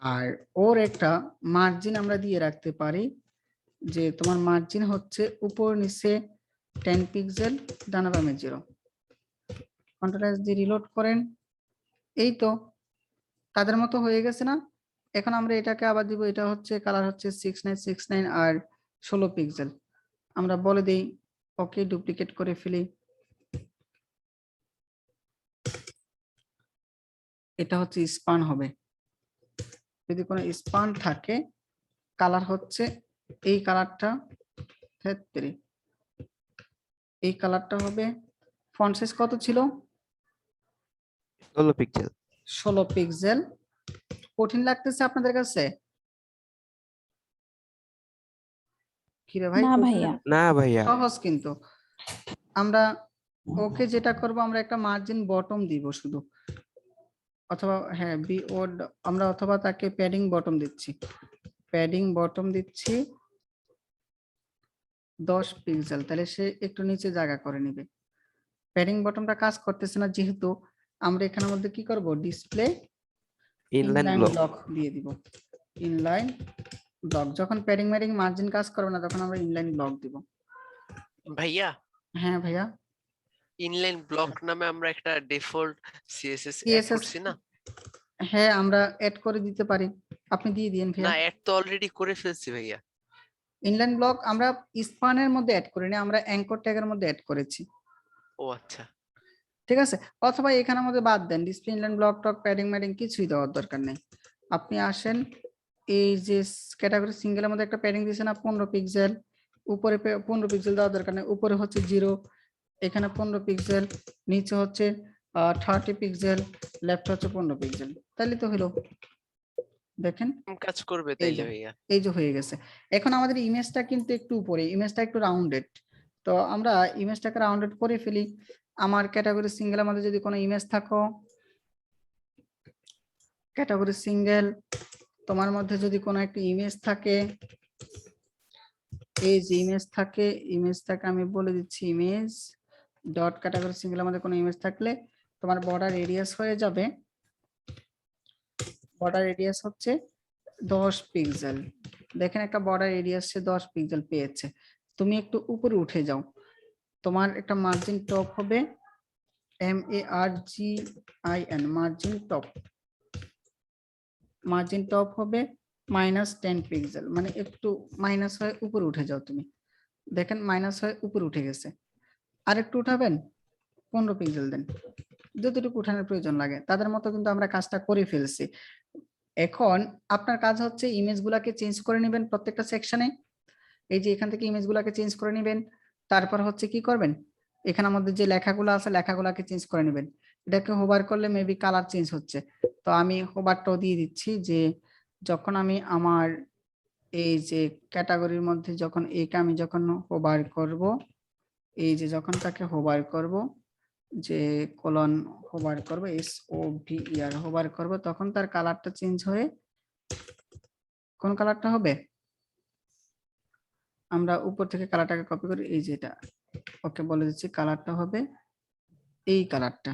আর ওর একটা মার্জিন আমরা দিয়ে রাখতে পারি, যে তোমার মার্জিন হচ্ছে উপর নিচে 10 পিক্সেল, ডানা বামে 0। কন্ট্রোল এস দিয়ে রিলোড করেন, এই তো তাদের মতো হয়ে গেছে না? এখন আমরা এটাকে আবার দিব, এটা হচ্ছে কালার হচ্ছে 6969 আর 16 পিক্সেল, আমরা বলে দেই ওকে, ডুপ্লিকেট করে ফেলি, এটা হচ্ছে স্পান হবে। যদি কোনো স্পান থাকে, কালার হচ্ছে এই কালারটা, এই কালারটা হবে। ফন্ট সাইজ কত ছিল? 16 পিক্সেল। 16 পিক্সেল। কঠিন লাগতেছে আপনাদের কাছে? কি রে ভাই? না ভাইয়া। না ভাইয়া, সহজ কিন্তু। আমরা ওকে যেটা করব, আমরা একটা মার্জিন বটম দিব শুধু, অথবা হ্যাঁ আমরা অথবা তাকে প্যাডিং বটম দিচ্ছি, প্যাডিং বটম দিচ্ছি 10 পিক্সেল, তাহলে সে একটু নিচে জায়গা করে নেবে। প্যাডিং বটমটা কাজ করতেছে না, যেহেতু আমরা এখানের মধ্যে কি করব, ডিসপ্লে ইনলাইন ব্লক দিয়ে দিব, ইনলাইন ব্লক। যখন প্যাডিং মার্জিন কাজ করবে না, তখন আমরা ইনলাইন ব্লক দিব। ভাইয়া, হ্যাঁ ভাইয়া, ইনলাইন ব্লক নামে আমরা একটা ডিফল্ট সিএসএস করছি না? হ্যাঁ আমরা অ্যাড করে দিতে পারি, আপনি দিয়ে দিন ভাইয়া। না, অ্যাড তো অলরেডি করে ফেলছি ভাইয়া। ইনলাইন ব্লক আমরা স্পানের মধ্যে অ্যাড করিনি, আমরা অ্যাঙ্কর ট্যাগের মধ্যে অ্যাড করেছি। ও আচ্ছা, ঠিক আছে। অথবা এখানের মধ্যে বাদ দেন, ডিসপ্লে ইনলাইন ব্লক টক প্যাডিং কিছুই দেওয়ার দরকার নেই। আপনি আসেন, এই যে ক্যাটাগরি সিঙ্গেলের মধ্যে একটা প্যাডিং দিয়েছে না 15 পিক্সেল, উপরে 15 পিক্সেল দেওয়ার দরকার নেই, উপরে হচ্ছে 0, এখানে 15 পিক্সেল, নিচে হচ্ছে 30 পিক্সেল, লেফট হচ্ছে 15 পিক্সেল, তাহলে তো হলো। দেখেন কাজ করবে এই তাইলে যে ভাইয়া। এই যে হয়ে গেছে। এখন আমাদের ইমেজটা কিন্তু একটু উপরে, ইমেজটা একটু রাউন্ডেড, তো আমরা ইমেজটাকে রাউন্ডেড করে ফেলি। আমার ক্যাটাগরি সিঙ্গেলের মধ্যে যদি কোনো ইমেজ থাকো, ক্যাটাগরি সিঙ্গেল তোমার মধ্যে যদি কোনো একটা ইমেজ থাকে, এই যে ইমেজ থাকে, ইমেজটাকে আমি বলে দিচ্ছি ইমেজ ডট ক্যাটাগরি সিঙ্গেলের মধ্যে কোনো ইমেজ থাকলে তোমার বর্ডার রেডিয়াস হয়ে যাবে, বর্ডার রেডিয়াস হচ্ছে 10 পিক্সেল। দেখেন একটা বর্ডার রেডিয়াস সে 10 পিক্সেল পেয়েছে। তুমি একটু উপরে উঠে যাও, তোমার একটা মার্জিন টপ হবে MARGIN, margin top, margin top হবে -10 পিক্সেল, মানে একটু মাইনাস হয়ে উপরে উঠে যাও তুমি। দেখেন মাইনাস হয়ে উপরে উঠে গেছে। আর একটু উঠাবেন, 15 পিক্সেল দেন, যতটুকু উঠানোর প্রয়োজন লাগে। তাদের মতো কিন্তু আমরা কাজটা করে ফেলছি। এখন আপনার কাজ হচ্ছে ইমেজগুলোকে চেঞ্জ করে নেবেন প্রত্যেকটা সেকশনে। এই যে এখান থেকে ইমেজগুলোকে চেঞ্জ করে নেবেন, তারপর হচ্ছে কি করবেন, এখানের মধ্যে যে লেখাগুলো আছে লেখাগুলোকে চেঞ্জ করে নেবেন। এটাকে হোভার করলে মেবি কালার চেঞ্জ হচ্ছে, তো আমি হোভারটাও দিয়ে দিচ্ছি যে যখন আমি আমার এই যে ক্যাটাগরির মধ্যে যখন একে আমি যখন হোভার করব, এই যে যখন তাকে হোভার করব, যে কোলন হোভার করব, SOVER হোভার করব, তখন তার কালারটা চেঞ্জ হয়ে কোন কালারটা হবে, আমরা উপর থেকে কালারটাকে কপি করি, এই যে এটা ওকে বলে দিচ্ছি, কালারটা হবে এই কালারটা।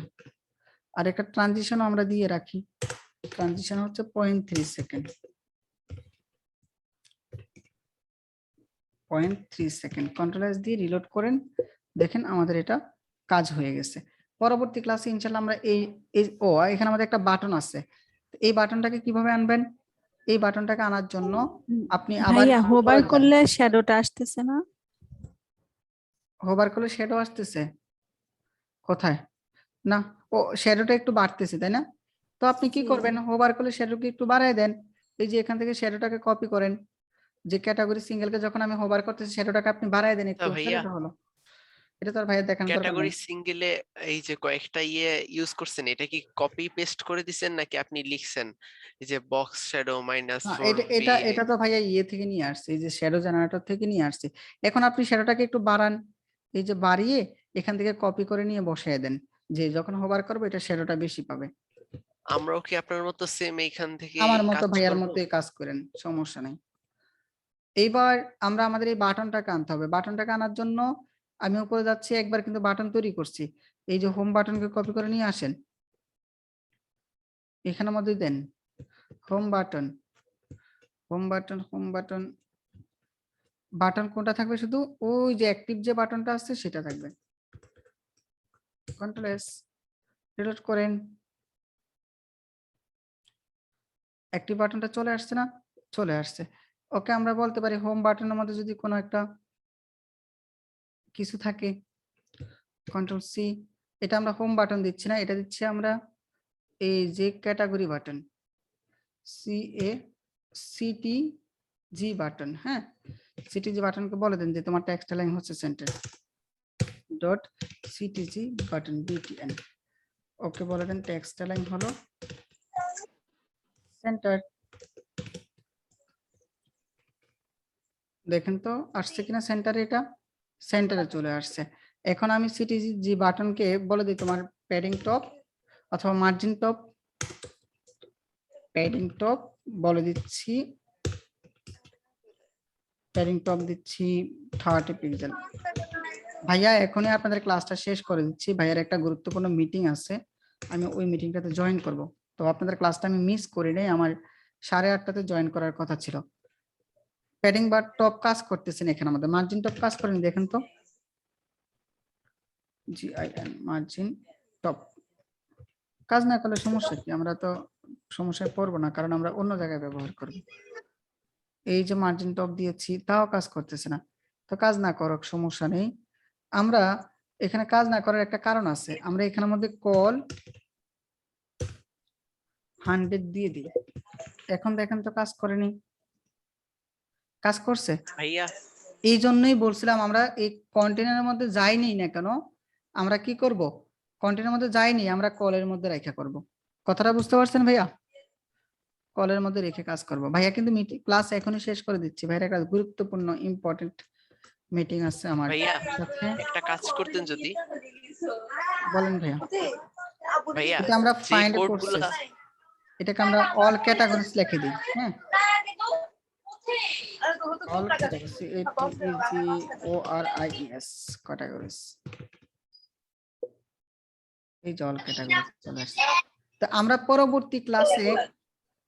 আর একটা ট্রানজিশন আমরা দিয়ে রাখি, ট্রানজিশন হচ্ছে 0.3 সেকেন্ড, 0.3 সেকেন্ড। কন্ট্রোল এস দিয়ে রিলোড করেন, দেখেন আমাদের এটা কাজ হয়ে গেছে। পরবর্তী ক্লাসে ইনশাআল্লাহ আমরা এখানে আমাদের একটা বাটন আছে, এই বাটনটাকে কিভাবে আনবেন, এই বাটনটাকে আনার জন্য আপনি আবার ভাইয়া হোভার করলে শ্যাডোটা আসতেছে না? হোভার করলে শ্যাডো আসতেছে কোথায়? না, ও শ্যাডোটা একটু বাড়তেছে তাই না? তো আপনি কি করবেন, হোভার করলে শ্যাডোকে একটু বাড়ায় দেন। এই যে এখান থেকে শ্যাডোটাকে কপি করেন, যে ক্যাটাগরি সিঙ্গেলকে যখন আমি হোভার করতেছি শ্যাডোটাকে আপনি বাড়ায় দেন একটু, ভাইয়া এটা হলো। এটা তো আর ভাইয়া দেখানোর দরকার ক্যাটাগরি নেই। সিঙ্গেলে এই যে কয়েকটা ইউজ করছেন, এটা কি কপি পেস্ট করে দিছেন নাকি আপনি লিখছেন এই যে বক্স শ্যাডো -4 এটা তো ভাইয়া ইয়ে থেকে নিয়ে আসছে, এই যে শ্যাডো জেনারেটর থেকে নিয়ে আসছে। এখন আপনি শ্যাডোটাকে একটু বাড়ান, এই যে বাড়িয়ে এখান থেকে কপি করে নিয়ে বসায় দেন, যে যখন হোভার করবে এটা শ্যাডোটা বেশি পাবে। আমরাও কি আপনার মতো সেম এইখান থেকে আমার মতো কাজ ভাইয়ার করব? মতোই কাজ করেন, সমস্যা নেই। এইবার আমরা আমাদের এই বাটনটাকে আনতে হবে। বাটনটাকে আনার জন্য আমি উপরে যাচ্ছি, একবার কিন্তু বাটন তৈরি করছি। এই যে হোম বাটনকে কপি করে নিয়ে আসেন, এখানের মধ্যে দেন home button, home button, home button, button কোনটা থাকবে, শুধু ওই যে অ্যাক্টিভ যে বাটনটা আছে সেটা থাকবে। কন্ট্রোল এস রিলোড করেন, অ্যাক্টিভ বাটনটা চলে আসছে না? চলে আসছে। ওকে, আমরা বলতে পারি হোম বাটনের মধ্যে যদি কোনো একটা কিছু থাকে, কন্ট্রোল সি, এটা আমরা হোম বাটন দিচ্ছি না, এটা দিচ্ছি আমরা এই যে ক্যাটাগরি বাটন, CTG বাটন। হ্যাঁ, CTG বাটনকে বলে দেন যে তোমার টেক্সট লাইন হচ্ছে centre dot CTG button BTN। ওকে বলে দেন টেক্সট লাইন হলো সেন্টার। দেখেন তো আসছে কিনা সেন্টারে, এটা সেন্টারে চলে আসছে। এখন আমি CTG বাটনকে বলে দিই তোমার প্যাডিং টপ অথবা মার্জিন টপ, প্যাডিং টপ বলে দিচ্ছি, প্যাডিং টপ দিচ্ছি 30 পিক্সেল। ভাইয়া এখনই আপনাদের ক্লাসটা শেষ করে দিচ্ছি, ভাইয়ার একটা গুরুত্বপূর্ণ মিটিং আছে, আমি ওই মিটিংটাতে জয়েন করব। তো আপনাদের ক্লাসটা আমি মিস করি নাই, আমার 8:30টাতে জয়েন করার কথা ছিল। প্যাডিং বার টপ কাজ করতেছেন, এখানে আমাদের মার্জিন টপ কাজ করেন, দেখেন তো GIN মার্জিন টপ কাজ না করলে সমস্যা কি, আমরা তো সমস্যায় পড়বো না, কারণ আমরা অন্য জায়গায় ব্যবহার করব। এই যে মার্জিন টপ দিয়েছি তাও কাজ করতেছে না, তো কাজ না করুক সমস্যা নেই। আমরা এখানে কাজ না করার একটা কারণ আছে, আমরা এখানের মধ্যে কল 100 দিয়ে দিই। এখন দেখেন তো কাজ করেনি, কাজ করছে ভাইয়া। এই জন্যই বলছিলাম আমরা এই কন্টেনারের মধ্যে যাইনি না কেন, আমরা কি করব, কন্টেন্টের মধ্যে যাইনি, আমরা কলের মধ্যে রেখে করব। কথাটা বুঝতে পারছেন ভাইয়া? কলের মধ্যে রেখে কাজ করব। ভাইয়া কিন্তু ক্লাস এখনই শেষ করে দিচ্ছি, ভাইয়া একটা গুরুত্বপূর্ণ ইম্পর্টেন্ট মিটিং আছে আমার ভাইয়া সাথে। একটা কাজ করতেন যদি। বলেন ভাইয়া। ভাইয়া এটা আমরা যে ফাইন্ড কোডগুলো প্রসেস, এটাকে আমরা অল ক্যাটাগরিজ লিখে দিই। হ্যাঁ, অল ক্যাটাগরিজ, CATEGORIES ক্যাটাগরিজ, এই যে অল ক্যাটাগরিজ চলে আসছে। তো আমরা পরবর্তী ক্লাসে,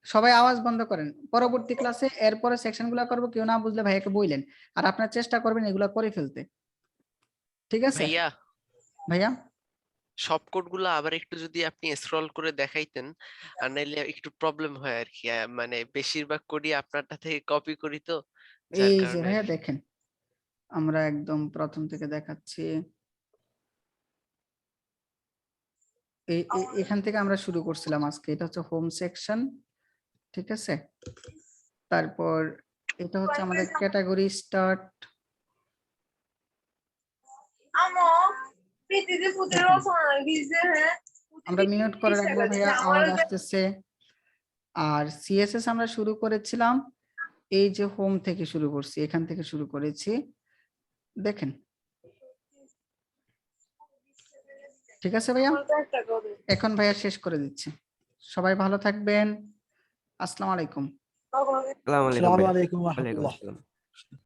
সবাই আওয়াজ বন্ধ করেন, পরবর্তী ক্লাসে এরপরে সেকশনগুলো করব, কেউ না বুঝলে ভাইয়াকে বললেন, আর আপনারা চেষ্টা করবেন এগুলা করে ফেলতে, ঠিক আছে ভাইয়া ভাইয়া? সব কোডগুলো আবার একটু যদি আপনি স্ক্রল করে দেখাইতেন, আর নাইলে একটু প্রবলেম হয় আর কি। মানে বেশিরভাগ কোডই আপনারটা থেকে কপি করি তো, যার এই যে কারণে ভাইয়া দেখেন, আমরা একদম প্রথম থেকে দেখাচ্ছি। এখান থেকে আমরা শুরু করছিলাম আজকে, এটা হচ্ছে হোম সেকশন, ঠিক আছে। তারপর এটা হচ্ছে আমাদের ক্যাটাগরি স্টার্ট। আমরা মিউট করে রাখবো ভাইয়া, আওয়াজ আসতেছে। আর সিএসএস আমরা শুরু করেছিলাম এই যে হোম থেকে শুরু করছি, এখান থেকে শুরু করেছি, দেখেন, ঠিক আছে ভাইয়া? এখন ভাইয়া শেষ করে দিচ্ছি, সবাই ভালো থাকবেন, আসসালামু আলাইকুম। আসসালামু আলাইকুম আসসালামু ভাইয়া। আলাইকুম ওয়া ওয়ালাইকুম রাহমাতুল্লাহ। আসসালাম।